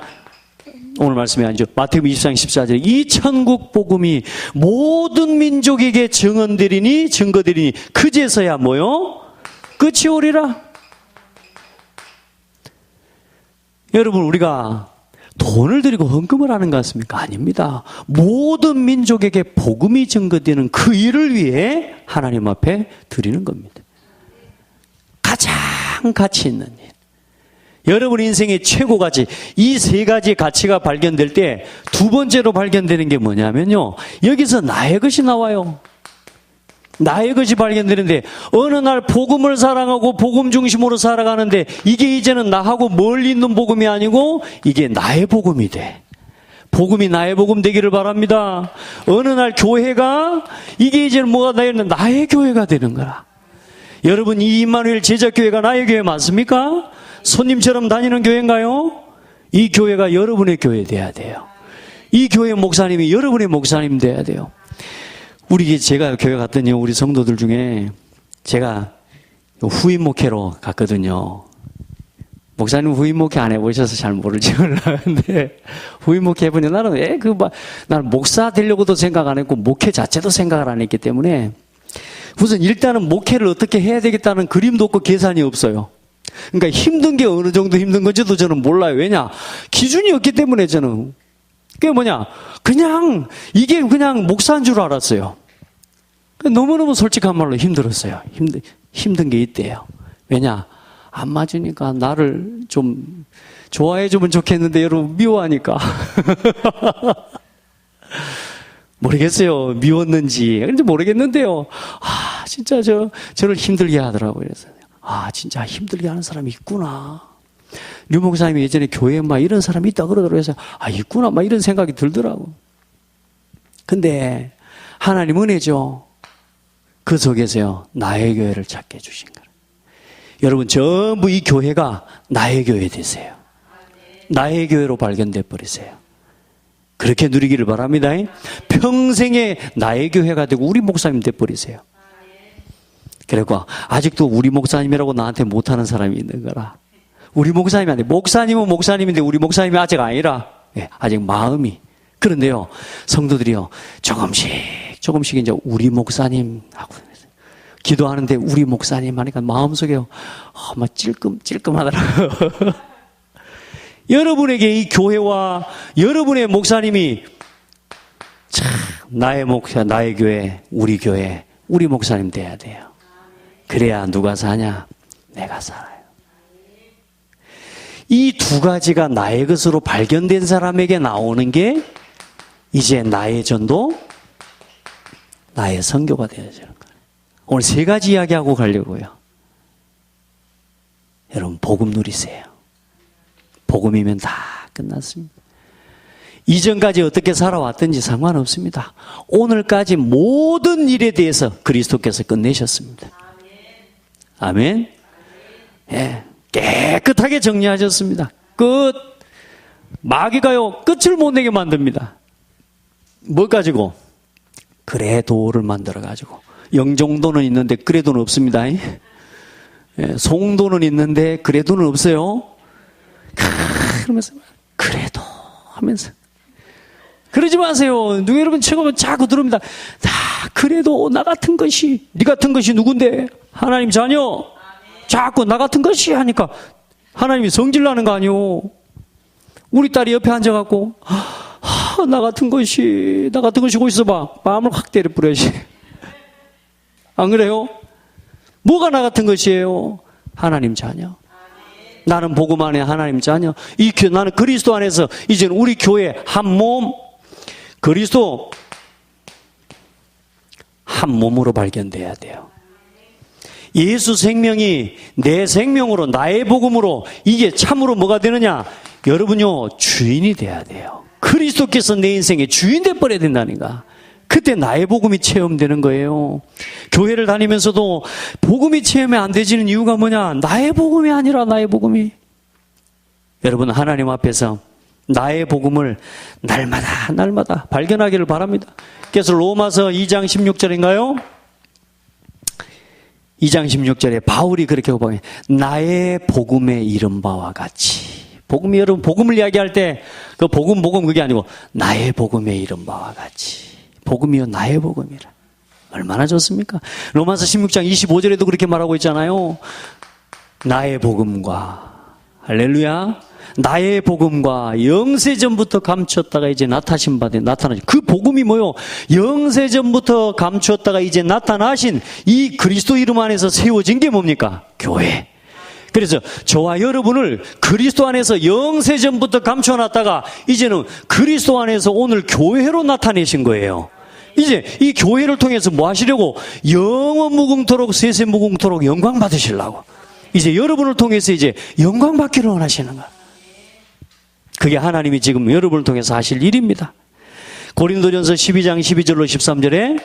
오늘 말씀이 아니죠. 마태복음 24장 14절에 이 천국 복음이 모든 민족에게 증언되리니 그제서야 뭐요? 끝이 오리라. 여러분, 우리가 돈을 들이고 헌금을 하는 것 같습니까? 아닙니다. 모든 민족에게 복음이 증거되는 그 일을 위해 하나님 앞에 드리는 겁니다. 가장 가치 있는 일. 여러분 인생의 최고 가치, 이 세 가지 가치가 발견될 때 두 번째로 발견되는 게 뭐냐면요, 여기서 나의 것이 나와요. 나의 것이 발견되는데, 어느 날 복음을 사랑하고 복음 중심으로 살아가는데 이게 이제는 나하고 멀리 있는 복음이 아니고 이게 나의 복음이 돼. 복음이 나의 복음 되기를 바랍니다. 어느 날 교회가 이게 이제는 뭐가 되는, 나의 교회가 되는 거라. 여러분, 이 임마누엘 제자교회가 나의 교회 맞습니까? 손님처럼 다니는 교회인가요? 이 교회가 여러분의 교회 돼야 돼요. 이 교회 목사님이 여러분의 목사님 돼야 돼요. 제가 교회 갔더니 우리 성도들 중에 제가 후임 목회로 갔거든요. 목사님 후임 목회 안 해보셔서 잘 모르지 몰랐는데, 후임 목회 해보니 나는 나는 목사 되려고도 생각 안 했고 목회 자체도 생각을 안 했기 때문에 우선 일단은 목회를 어떻게 해야 되겠다는 그림도 없고 계산이 없어요. 그러니까 힘든 게 어느 정도 힘든 건지도 저는 몰라요. 왜냐? 기준이 없기 때문에 저는. 그게 뭐냐? 이게 그냥 목사인 줄 알았어요. 너무너무 솔직한 말로 힘들었어요. 힘든 게 있대요. 왜냐? 안 맞으니까 나를 좀 좋아해 주면 좋겠는데 여러분 미워하니까. 모르겠어요. 미웠는지. 그런지 모르겠는데요. 진짜 저를 힘들게 하더라고요. 그래서 진짜 힘들게 하는 사람이 있구나. 류 목사님이 예전에 교회에 이런 사람이 있다 그러더라고요. 그래서 있구나 이런 생각이 들더라고. 근데 하나님 은혜죠. 그 속에서요, 나의 교회를 찾게 해주신 거예요. 여러분, 전부 이 교회가 나의 교회 되세요. 나의 교회로 발견돼 버리세요. 그렇게 누리기를 바랍니다. 평생에 나의 교회가 되고 우리 목사님 돼 버리세요. 그리고 아직도 우리 목사님이라고 나한테 못하는 사람이 있는 거라. 우리 목사님이 아니라, 목사님은 목사님인데 우리 목사님이 아직 아니라, 아직 마음이. 그런데요, 성도들이요, 조금씩 이제 우리 목사님 하고 기도하는데 우리 목사님 하니까 마음속에요, 찔끔찔끔하더라고요. 여러분에게 이 교회와 여러분의 목사님이 참 나의 목사, 나의 교회, 우리 목사님 돼야 돼요. 그래야 누가 사냐? 내가 살아요. 이 두 가지가 나의 것으로 발견된 사람에게 나오는 게 이제 나의 전도, 나의 선교가 되어지는 거예요. 오늘 세 가지 이야기하고 가려고요. 여러분 복음 누리세요. 복음이면 다 끝났습니다. 이전까지 어떻게 살아왔든지 상관없습니다. 오늘까지 모든 일에 대해서 그리스도께서 끝내셨습니다. 아멘. 예, 깨끗하게 정리하셨습니다. 끝. 마귀가요, 끝을 못 내게 만듭니다. 뭐 가지고? 그래도를 만들어가지고. 영종도는 있는데 그래도는 없습니다. 예, 송도는 있는데 그래도는 없어요. 그러면서 그래도 하면서 그러지 마세요. 누가 여러분 처음에 자꾸 들읍니다. 그래도 나 같은 것이, 네 같은 것이 누군데? 하나님 자녀. 자꾸 나 같은 것이 하니까 하나님이 성질나는 거 아니오. 우리 딸이 옆에 앉아갖고 나 같은 것이 고 있어봐. 마음을 확 때려 뿌려야지. 안 그래요? 뭐가 나 같은 것이에요? 하나님 자녀. 나는 복음 안에 하나님 자녀. 나는 그리스도 안에서 이제는 우리 교회 한 몸, 그리스도 한 몸으로 발견돼야 돼요. 예수 생명이 내 생명으로, 나의 복음으로 이게 참으로 뭐가 되느냐? 여러분요, 주인이 돼야 돼요. 그리스도께서 내 인생의 주인 돼버려야 된다니까. 그때 나의 복음이 체험되는 거예요. 교회를 다니면서도 복음이 체험이 안 되지는 이유가 뭐냐? 나의 복음이 아니라 나의 복음이. 여러분, 하나님 앞에서 나의 복음을 날마다 발견하기를 바랍니다. 그래서 로마서 2장 16절인가요? 2장 16절에 바울이 그렇게 고백해요. 나의 복음에 이른 바와 같이. 복음이, 여러분, 복음을 이야기할 때 그 복음 그게 아니고 나의 복음에 이른 바와 같이. 복음이요, 나의 복음이라. 얼마나 좋습니까? 로마서 16장 25절에도 그렇게 말하고 있잖아요. 나의 복음과, 할렐루야, 나의 복음과 영세전부터 감추었다가 이제 나타나신 그 복음이 뭐요? 영세전부터 감추었다가 이제 나타나신 이 그리스도 이름 안에서 세워진 게 뭡니까? 교회. 그래서 저와 여러분을 그리스도 안에서 영세전부터 감춰놨다가 이제는 그리스도 안에서 오늘 교회로 나타내신 거예요. 이제 이 교회를 통해서 뭐 하시려고? 영원 무궁토록 세세 무궁토록 영광 받으시려고. 이제 여러분을 통해서 이제 영광 받기를 원하시는 거예요. 그게 하나님이 지금 여러분을 통해서 하실 일입니다. 고린도전서 12장 12절로 13절에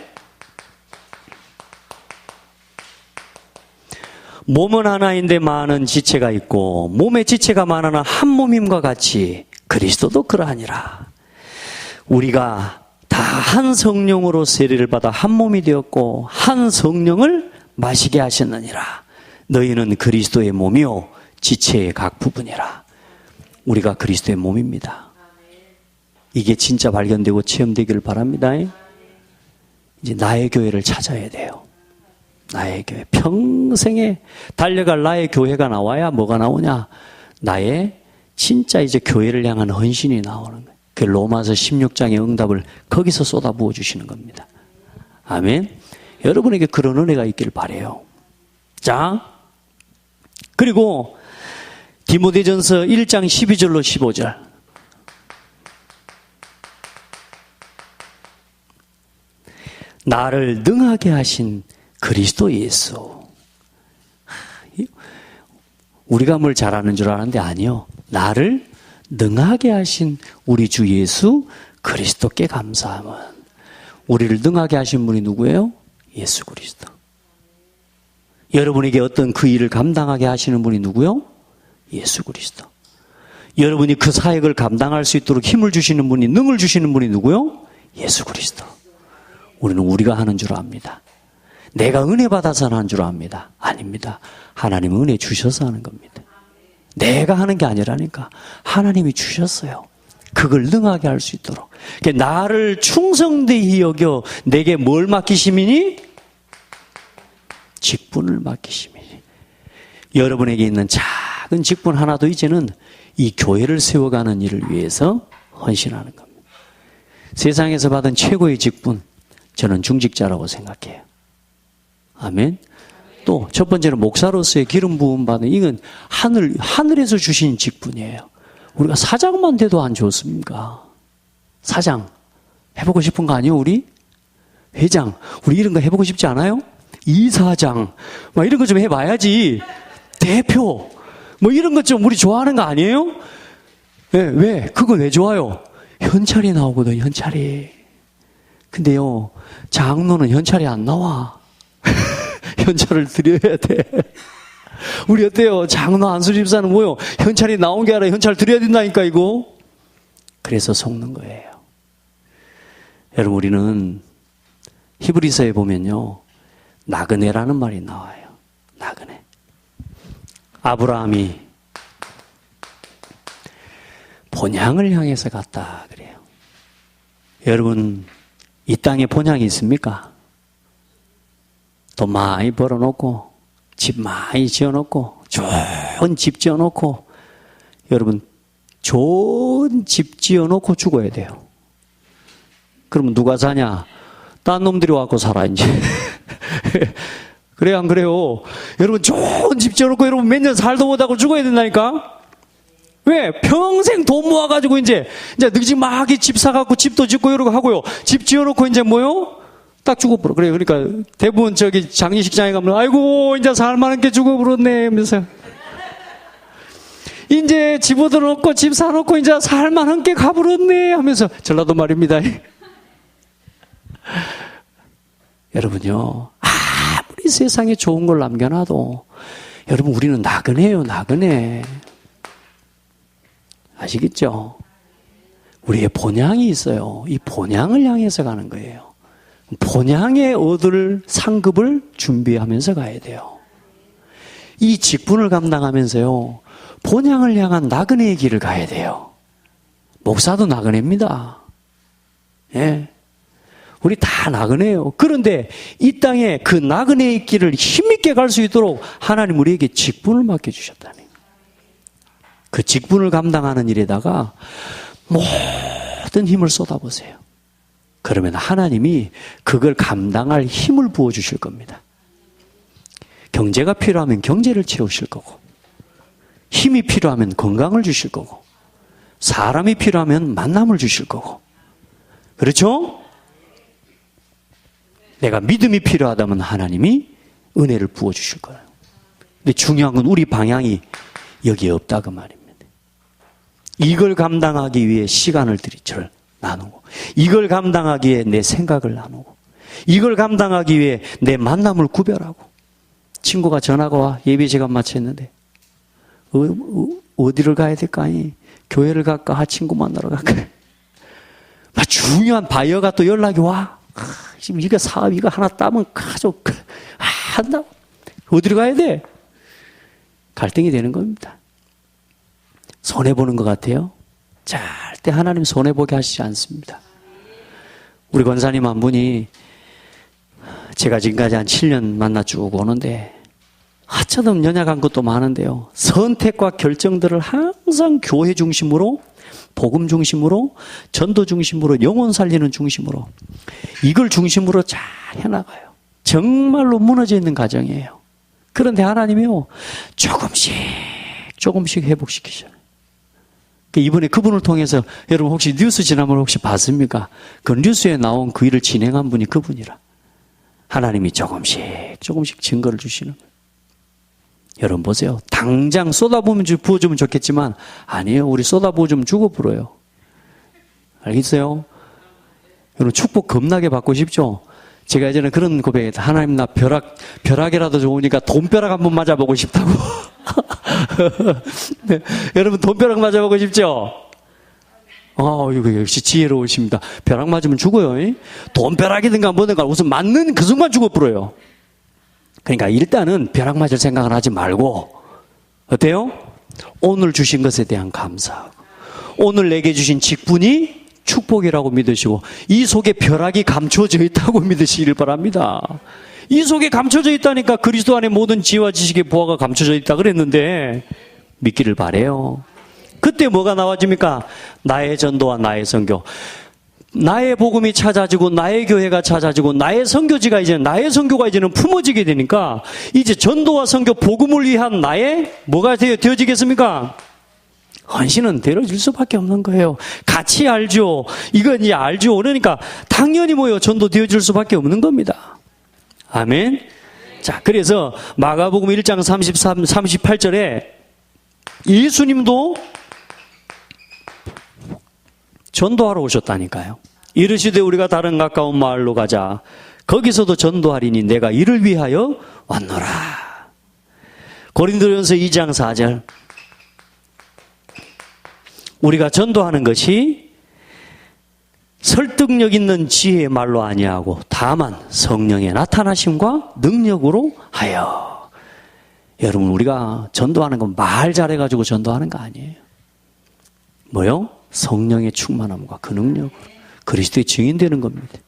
몸은 하나인데 많은 지체가 있고 몸의 지체가 많으나 한 몸임과 같이 그리스도도 그러하니라. 우리가 다 한 성령으로 세례를 받아 한 몸이 되었고 한 성령을 마시게 하셨느니라. 너희는 그리스도의 몸이요 지체의 각 부분이라. 우리가 그리스도의 몸입니다. 이게 진짜 발견되고 체험되기를 바랍니다. 이제 나의 교회를 찾아야 돼요. 나의 교회. 평생에 달려갈 나의 교회가 나와야 뭐가 나오냐? 나의 진짜 이제 교회를 향한 헌신이 나오는 거예요. 그 로마서 16장의 응답을 거기서 쏟아부어 주시는 겁니다. 아멘. 여러분에게 그런 은혜가 있기를 바라요. 자, 그리고 디모데전서 1장 12절로 15절. 나를 능하게 하신 그리스도 예수. 우리가 뭘 잘하는 줄 아는데 아니요. 나를 능하게 하신 우리 주 예수 그리스도께 감사함은. 우리를 능하게 하신 분이 누구예요? 예수 그리스도. 여러분에게 어떤 그 일을 감당하게 하시는 분이 누구요? 예수 그리스도. 여러분이 그 사역을 감당할 수 있도록 힘을 주시는 분이, 능을 주시는 분이 누구요? 예수 그리스도. 우리는 우리가 하는 줄 압니다. 내가 은혜 받아서 하는 줄 압니다. 아닙니다. 하나님은 은혜 주셔서 하는 겁니다. 내가 하는 게 아니라니까. 하나님이 주셨어요. 그걸 능하게 할 수 있도록. 그러니까 나를 충성되이 여겨 내게 뭘 맡기심이니? 직분을 맡기심이니. 여러분에게 있는 작은 직분 하나도 이제는 이 교회를 세워가는 일을 위해서 헌신하는 겁니다. 세상에서 받은 최고의 직분, 저는 중직자라고 생각해요. 아멘. 또 첫 번째는 목사로서의 기름 부음 받는, 이건 하늘에서 주신 직분이에요. 우리가 사장만 돼도 안 좋습니까? 사장 해보고 싶은 거 아니에요? 우리 회장, 우리 이런 거 해보고 싶지 않아요? 이사장 막 이런 거 좀 해봐야지. 대표 뭐 이런 것 좀 우리 좋아하는 거 아니에요? 왜? 그거 왜 좋아요? 현찰이 나오거든, 현찰이. 근데요, 장로는 현찰이 안 나와. 현찰을 드려야 돼. 우리 어때요? 장로 안수 집사는 뭐요? 현찰이 나온 게 아니라 현찰 드려야 된다니까, 이거. 그래서 속는 거예요. 여러분, 우리는 히브리서에 보면요, 나그네라는 말이 나와요. 나그네. 아브라함이 본향을 향해서 갔다 그래요. 여러분, 이 땅에 본향이 있습니까? 돈 많이 벌어놓고 집 많이 지어놓고 좋은 집 지어놓고 여러분 좋은 집 지어놓고 죽어야 돼요. 그러면 누가 사냐? 딴 놈들이 와서 살아 이제. 그래요, 안 그래요? 여러분 좋은 집 지어놓고 여러분 몇 년 살도 못하고 죽어야 된다니까? 왜? 평생 돈 모아가지고 이제 느지막이 집 사갖고 집도 짓고 이러고 하고요. 집 지어놓고 이제 뭐요? 딱 죽어버려. 그래요. 그러니까 대부분 저기 장례식장에 가면 아이고 이제 살만한 게 죽어버렸네 하면서 이제 집 얻어놓고 집 사놓고 이제 살만한 게 가버렸네 하면서 전라도 말입니다. 여러분요, 아무리 세상에 좋은 걸 남겨놔도 여러분 우리는 나그네예요, 나그네. 아시겠죠? 우리의 본향이 있어요. 이 본향을 향해서 가는 거예요. 본향에 얻을 상급을 준비하면서 가야 돼요. 이 직분을 감당하면서요, 본향을 향한 나그네의 길을 가야 돼요. 목사도 나그네입니다. 예. 우리 다 나그네예요. 그런데 이 땅에 그 나그네의 길을 힘있게 갈 수 있도록 하나님 우리에게 직분을 맡겨주셨다니. 그 직분을 감당하는 일에다가 모든 힘을 쏟아보세요. 그러면 하나님이 그걸 감당할 힘을 부어주실 겁니다. 경제가 필요하면 경제를 채우실 거고, 힘이 필요하면 건강을 주실 거고, 사람이 필요하면 만남을 주실 거고, 그렇죠? 내가 믿음이 필요하다면 하나님이 은혜를 부어주실 거예요. 근데 중요한 건 우리 방향이 여기에 없다 그 말입니다. 이걸 감당하기 위해 시간을 들이철 나누고, 이걸 감당하기 위해 내 생각을 나누고, 이걸 감당하기 위해 내 만남을 구별하고. 친구가 전화가 와. 예배 시간 마쳤는데 어디를 가야 될까? 교회를 갈까? 친구 만나러 갈까? 중요한 바이어가 또 연락이 와. 지금 이거 사업 이거 하나 따면 가족 한다. 어디로 가야 돼? 갈등이 되는 겁니다. 손해보는 것 같아요? 절대 하나님 손해보게 하시지 않습니다. 우리 권사님 한 분이 제가 지금까지 한 7년 만나 쭉 오는데 하찮은 연약한 것도 많은데요, 선택과 결정들을 항상 교회 중심으로, 복음 중심으로, 전도 중심으로, 영혼 살리는 중심으로, 이걸 중심으로 잘 해나가요. 정말로 무너져 있는 가정이에요. 그런데 하나님이요, 조금씩 회복시키셔요. 이번에 그분을 통해서 여러분 혹시 뉴스 지난번 혹시 봤습니까? 그 뉴스에 나온 그 일을 진행한 분이 그분이라. 하나님이 조금씩 증거를 주시는 거예요. 여러분 보세요. 당장 부어주면 좋겠지만 아니에요. 우리 쏟아부어주면 죽어버려요. 알겠어요? 여러분 축복 겁나게 받고 싶죠? 제가 예전에 그런 고백했다. 하나님 나 벼락이라도 좋으니까 돈벼락 한번 맞아보고 싶다고. 네, 여러분 돈벼락 맞아보고 싶죠? 이거 역시 지혜로우십니다. 벼락 맞으면 죽어요. 돈벼락이든가 뭐든가 우선 맞는 그 순간 죽어버려요. 그러니까 일단은 벼락 맞을 생각을 하지 말고, 어때요? 오늘 주신 것에 대한 감사하고, 오늘 내게 주신 직분이 축복이라고 믿으시고, 이 속에 벼락이 감춰져 있다고 믿으시길 바랍니다. 이 속에 감춰져 있다니까. 그리스도 안에 모든 지혜와 지식의 보화가 감춰져 있다 그랬는데 믿기를 바래요. 그때 뭐가 나와집니까? 나의 전도와 나의 선교, 나의 복음이 찾아지고 나의 교회가 찾아지고 나의 선교지가 나의 선교가 이제는 품어지게 되니까 이제 전도와 선교 복음을 위한 나의 뭐가 되어지겠습니까? 헌신은 되어질 수밖에 없는 거예요. 같이 알죠. 이건 이제 알죠. 그러니까 당연히 전도 되어질 수밖에 없는 겁니다. 아멘. 자, 그래서 마가복음 1장 38절에 예수님도 전도하러 오셨다니까요. 이르시되 우리가 다른 가까운 마을로 가자. 거기서도 전도하리니 내가 이를 위하여 왔노라. 고린도전서 2장 4절. 우리가 전도하는 것이 설득력 있는 지혜의 말로 아니하고 다만 성령의 나타나심과 능력으로 하여. 여러분, 우리가 전도하는 건 말 잘해가지고 전도하는 거 아니에요. 뭐요? 성령의 충만함과 그 능력으로 그리스도의 증인 되는 겁니다.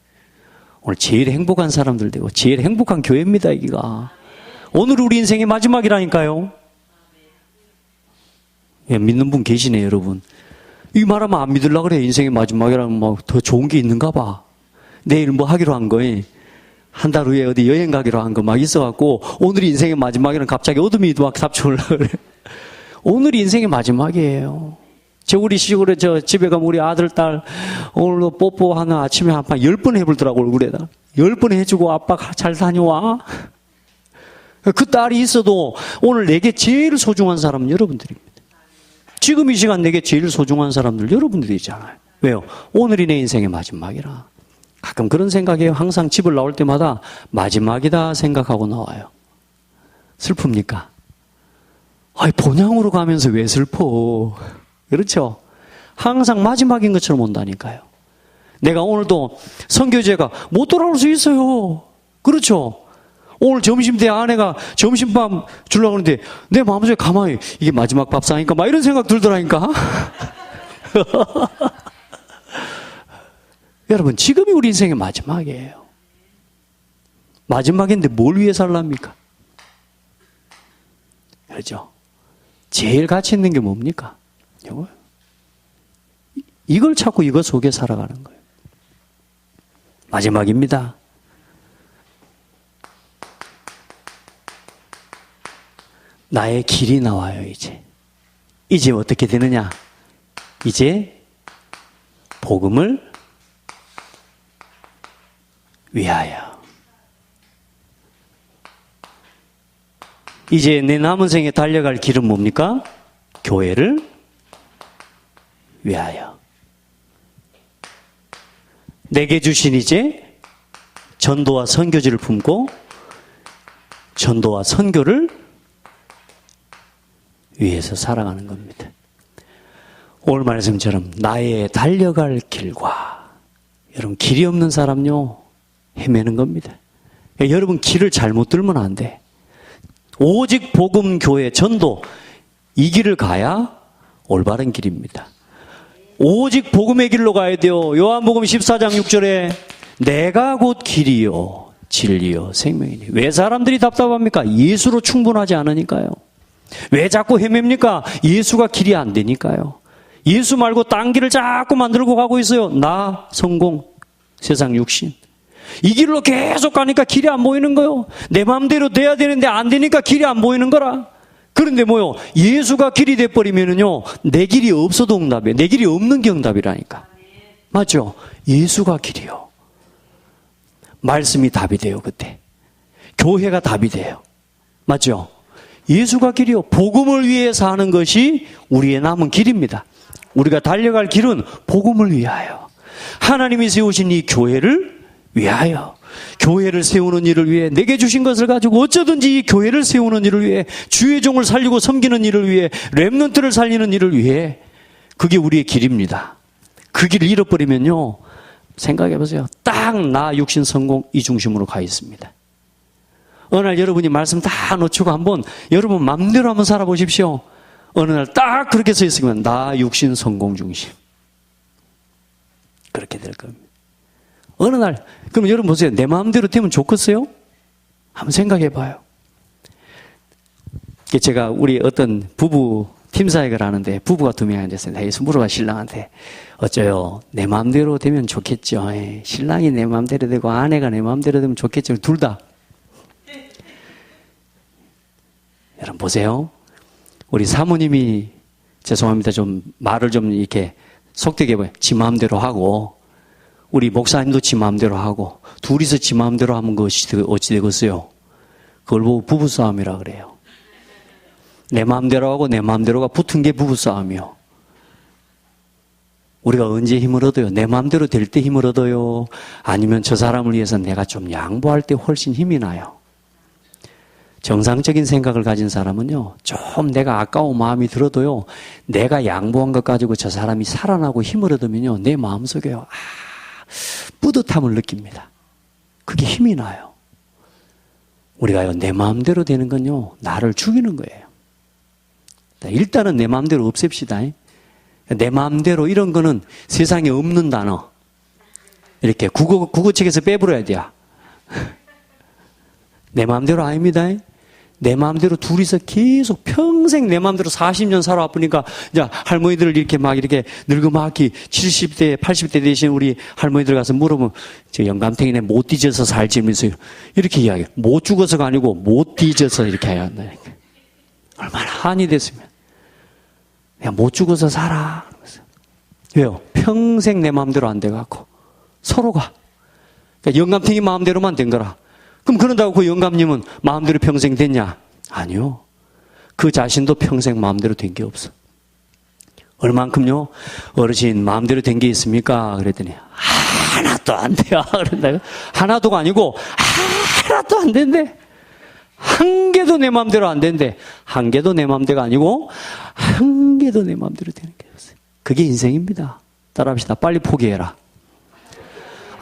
오늘 제일 행복한 사람들 되고 제일 행복한 교회입니다. 여기가 오늘 우리 인생의 마지막이라니까요. 예, 믿는 분 계시네. 여러분, 이 말하면 안 믿으려고 그래. 인생의 마지막이라면 뭐 더 좋은 게 있는가 봐. 내일 뭐 하기로 한 거에 한 달 후에 어디 여행 가기로 한 거 막 있어갖고 오늘이 인생의 마지막이라면 갑자기 어둠이 막 닥쳐오려고 그래. 오늘이 인생의 마지막이에요. 우리 시골에 집에 가면 우리 아들, 딸, 오늘도 뽀뽀하는 아침에 한 번 10번 해보더라고, 얼굴에다. 10번 해주고 아빠 잘 다녀와. 그 딸이 있어도 오늘 내게 제일 소중한 사람은 여러분들입니다. 지금 이 시간 내게 제일 소중한 사람들 여러분들이잖아요. 왜요? 오늘이 내 인생의 마지막이라. 가끔 그런 생각이에요. 항상 집을 나올 때마다 마지막이다 생각하고 나와요. 슬픕니까? 아이, 본향으로 가면서 왜 슬퍼? 그렇죠? 항상 마지막인 것처럼 온다니까요. 내가 오늘도 선교제가 못 돌아올 수 있어요. 그렇죠? 오늘 점심 때 아내가 점심밥 주려고 하는데 내 마음속에 가만히 이게 마지막 밥상인가 막 이런 생각 들더라니까. 여러분, 지금이 우리 인생의 마지막이에요. 마지막인데 뭘 위해 살랍니까? 그렇죠? 제일 가치 있는 게 뭡니까? 이거요. 이걸 찾고 이거 속에 살아가는 거예요. 마지막입니다. 나의 길이 나와요. 이제 어떻게 되느냐? 이제 복음을 위하여. 이제 내 남은 생에 달려갈 길은 뭡니까? 교회를 위하여. 내게 주신 이제 전도와 선교지를 품고 전도와 선교를 위해서 살아가는 겁니다. 오늘 말씀처럼 나의 달려갈 길과, 여러분, 길이 없는 사람요 헤매는 겁니다. 여러분, 길을 잘못 들면 안 돼. 오직 복음, 교회, 전도, 이 길을 가야 올바른 길입니다. 오직 복음의 길로 가야 돼요. 요한복음 14장 6절에 내가 곧 길이요 진리요 생명이니. 왜 사람들이 답답합니까? 예수로 충분하지 않으니까요. 왜 자꾸 헤맵니까? 예수가 길이 안 되니까요. 예수 말고 딴 길을 자꾸 만들고 가고 있어요. 나, 성공, 세상 육신. 이 길로 계속 가니까 길이 안 보이는 거요. 내 마음대로 돼야 되는데 안 되니까 길이 안 보이는 거라. 그런데 뭐요? 예수가 길이 돼버리면은요, 내 길이 없어도 응답이에요. 내 길이 없는 게 응답이라니까. 맞죠? 예수가 길이요. 말씀이 답이 돼요, 그때. 교회가 답이 돼요. 맞죠? 예수가 길이요. 복음을 위해 사는 것이 우리의 남은 길입니다. 우리가 달려갈 길은 복음을 위하여. 하나님이 세우신 이 교회를 위하여. 교회를 세우는 일을 위해, 내게 주신 것을 가지고 어쩌든지 이 교회를 세우는 일을 위해, 주의 종을 살리고 섬기는 일을 위해, 렘넌트를 살리는 일을 위해, 그게 우리의 길입니다. 그 길을 잃어버리면요, 생각해보세요. 딱 나 육신 성공 이 중심으로 가 있습니다. 어느 날 여러분이 말씀 다 놓치고 한번 여러분 맘대로 한번 살아보십시오. 어느 날 딱 그렇게 서 있으면 나 육신 성공 중심. 그렇게 될 겁니다. 어느 날, 그럼 여러분 보세요. 내 마음대로 되면 좋겠어요? 한번 생각해 봐요. 제가 우리 어떤 부부 팀사역을 하는데 부부가 2명이 앉았어요. 그래서 물어봐 신랑한테. 어쩌요? 내 마음대로 되면 좋겠죠. 신랑이 내 마음대로 되고 아내가 내 마음대로 되면 좋겠죠. 둘 다. 여러분 보세요. 우리 사모님이, 죄송합니다. 좀 말을 좀 이렇게 속되게 해봐요. 지 마음대로 하고, 우리 목사님도 지 마음대로 하고, 둘이서 지 마음대로 하면 그것이 어찌 되겠어요? 그걸 보고 부부싸움이라 그래요. 내 마음대로 하고 내 마음대로가 붙은 게 부부싸움이요. 우리가 언제 힘을 얻어요? 내 마음대로 될 때 힘을 얻어요? 아니면 저 사람을 위해서 내가 좀 양보할 때 훨씬 힘이 나요? 정상적인 생각을 가진 사람은요, 좀 내가 아까운 마음이 들어도요, 내가 양보한 것 가지고 저 사람이 살아나고 힘을 얻으면요, 내 마음속에요, 뿌듯함을 느낍니다. 그게 힘이 나요. 우리가요, 내 마음대로 되는 건요, 나를 죽이는 거예요. 일단은 내 마음대로 없앱시다. 내 마음대로 이런 거는 세상에 없는 단어. 이렇게 국어책에서 빼버려야 돼요. 내 마음대로 아닙니다. 내 마음대로 둘이서 계속 평생 내 마음대로 40년 살아왔으니까 이제 할머니들 이렇게 막 이렇게 늙음하기 70대, 80대 되신 우리 할머니들 가서 물어보면 저 영감탱이네 못 뒤져서 살지면서 이렇게 이야기해요. 못 죽어서가 아니고 못 뒤져서 이렇게 해야 한다니까. 얼마나 한이 됐으면. 내가 못 죽어서 살아. 왜요? 평생 내 마음대로 안 돼갖고. 서로가. 그러니까 영감탱이 마음대로만 된 거라. 그럼 그런다고 그 영감님은 마음대로 평생 됐냐? 아니요. 그 자신도 평생 마음대로 된 게 없어. 얼만큼요? 어르신 마음대로 된 게 있습니까? 그랬더니 하나도 안 돼요. 그런다고. 하나도가 아니고 하나도 안 된대. 한 개도 내 마음대로 안 된대. 한 개도 내 마음대로가 아니고 한 개도 내 마음대로 되는 게 없어요. 그게 인생입니다. 따라합시다. 빨리 포기해라.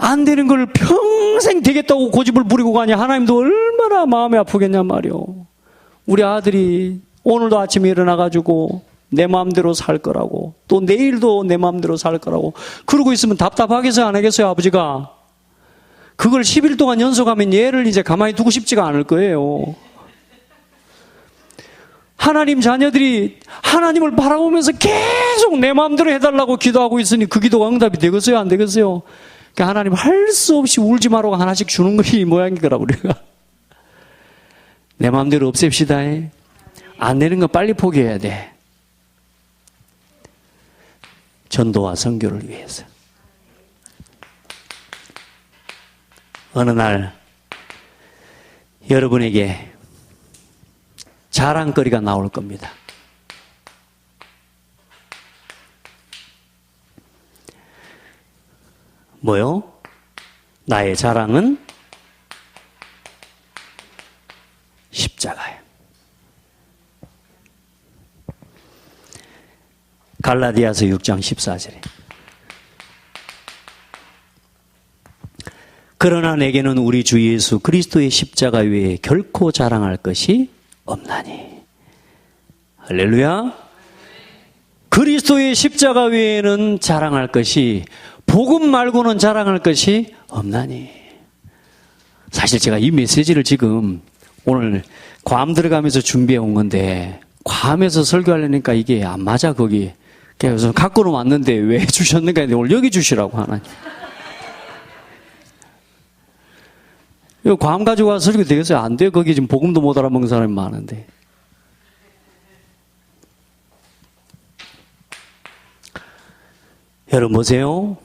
안 되는 걸 평생 되겠다고 고집을 부리고 가냐. 하나님도 얼마나 마음이 아프겠냐 말이요. 우리 아들이 오늘도 아침에 일어나가지고 내 마음대로 살 거라고, 또 내일도 내 마음대로 살 거라고 그러고 있으면 답답하겠어요? 안 하겠어요? 아버지가 그걸 10일 동안 연속하면 얘를 이제 가만히 두고 싶지가 않을 거예요. 하나님 자녀들이 하나님을 바라보면서 계속 내 마음대로 해달라고 기도하고 있으니 그 기도가 응답이 되겠어요? 안 되겠어요? 그러니까 하나님 할 수 없이 울지 말라고 하나씩 주는 것이 이 모양인 거라 우리가. 내 마음대로 없앱시다. 안 되는 건 빨리 포기해야 돼. 전도와 선교를 위해서. 어느 날 여러분에게 자랑거리가 나올 겁니다. 뭐요? 나의 자랑은 십자가예요. 갈라디아서 6장 14절에 그러나 내게는 우리 주 예수 그리스도의 십자가 외에 결코 자랑할 것이 없나니. 할렐루야. 그리스도의 십자가 외에는 자랑할 것이, 복음 말고는 자랑할 것이 없나니. 사실 제가 이 메시지를 지금 오늘 괌 들어가면서 준비해 온 건데, 괌에서 설교하려니까 이게 안 맞아 거기. 그래서 갖고는 왔는데 왜 주셨는가 했는데 오늘 여기 주시라고 하나님. 이거 괌 가지고 와서 설교 되겠어요? 안 돼요. 거기 지금 복음도 못 알아먹는 사람이 많은데. 여러분 보세요.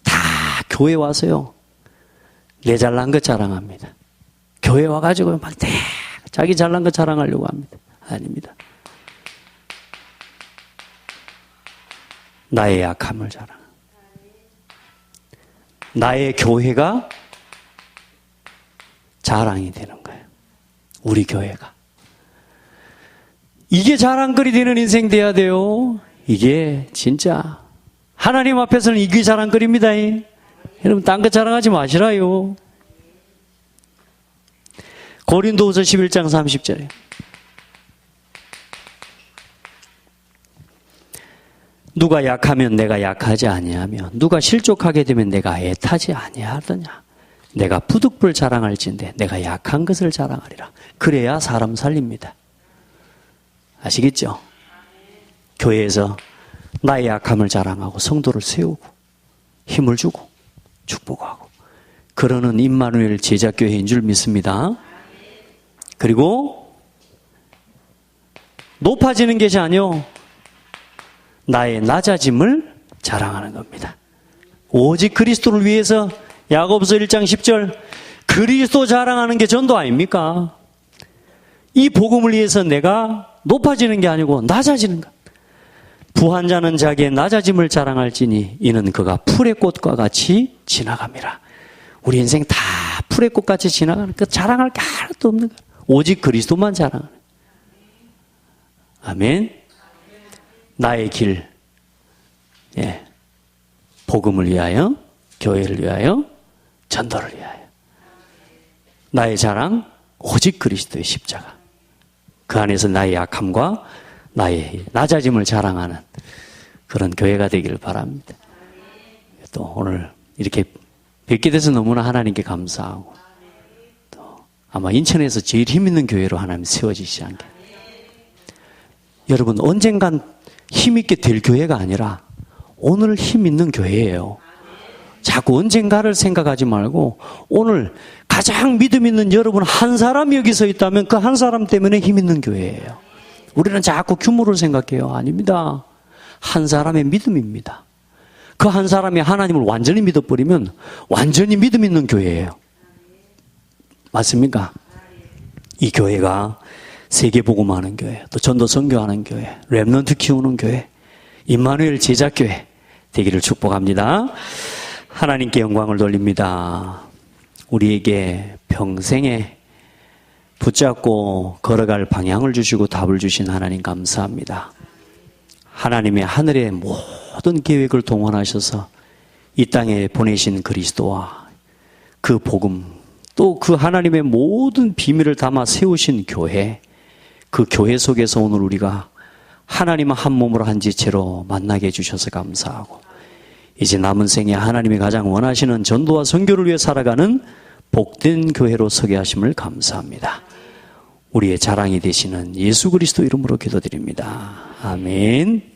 다 교회 와서요, 내 잘난 것 자랑합니다. 교회 와가지고 막 자기 잘난 것 자랑하려고 합니다. 아닙니다. 나의 약함을 자랑. 나의 교회가 자랑이 되는 거예요. 우리 교회가. 이게 자랑거리 되는 인생 돼야 돼요. 이게 진짜 하나님 앞에서는 이게 자랑거리입니다. 여러분 딴 거 자랑하지 마시라요. 고린도후서 11장 30절에 누가 약하면 내가 약하지 아니하며 누가 실족하게 되면 내가 애타지 아니하더냐. 내가 부득불 자랑할진대 내가 약한 것을 자랑하리라. 그래야 사람 살립니다. 아시겠죠? 교회에서 나의 약함을 자랑하고 성도를 세우고 힘을 주고 축복하고 그러는 임마누엘 제자교회인 줄 믿습니다. 그리고 높아지는 것이 아니요, 나의 낮아짐을 자랑하는 겁니다. 오직 그리스도를 위해서. 야고보서 1장 10절 그리스도 자랑하는 게 전도 아닙니까? 이 복음을 위해서 내가 높아지는 게 아니고 낮아지는 것. 부한 자는 자기의 낮아짐을 자랑할지니 이는 그가 풀의 꽃과 같이 지나갑니다. 우리 인생 다 풀의 꽃같이 지나가는 그 자랑할 게 하나도 없는 거예요. 오직 그리스도만 자랑하는. 아멘. 나의 길, 예, 복음을 위하여, 교회를 위하여, 전도를 위하여. 나의 자랑 오직 그리스도의 십자가. 그 안에서 나의 약함과 나의 낮아짐을 자랑하는 그런 교회가 되기를 바랍니다. 또 오늘 이렇게 뵙게 돼서 너무나 하나님께 감사하고, 또 아마 인천에서 제일 힘있는 교회로 하나님 세워지시지 않게. 여러분, 언젠간 힘있게 될 교회가 아니라 오늘 힘있는 교회예요. 자꾸 언젠가를 생각하지 말고 오늘 가장 믿음 있는 여러분 한 사람이 여기 서 있다면 그 한 사람 때문에 힘있는 교회예요. 우리는 자꾸 규모를 생각해요. 아닙니다. 한 사람의 믿음입니다. 그 한 사람이 하나님을 완전히 믿어버리면 완전히 믿음 있는 교회예요. 맞습니까? 이 교회가 세계복음하는 교회, 또 전도 선교하는 교회, 렘넌트 키우는 교회, 임마누엘 제자교회 되기를 축복합니다. 하나님께 영광을 돌립니다. 우리에게 평생에 붙잡고 걸어갈 방향을 주시고 답을 주신 하나님 감사합니다. 하나님의 하늘의 모든 계획을 동원하셔서 이 땅에 보내신 그리스도와 그 복음, 또 그 하나님의 모든 비밀을 담아 세우신 교회, 그 교회 속에서 오늘 우리가 하나님을 한 몸으로 한 지체로 만나게 해주셔서 감사하고, 이제 남은 생에 하나님이 가장 원하시는 전도와 선교를 위해 살아가는 복된 교회로 서게 하심을 감사합니다. 우리의 자랑이 되시는 예수 그리스도 이름으로 기도드립니다. 아멘.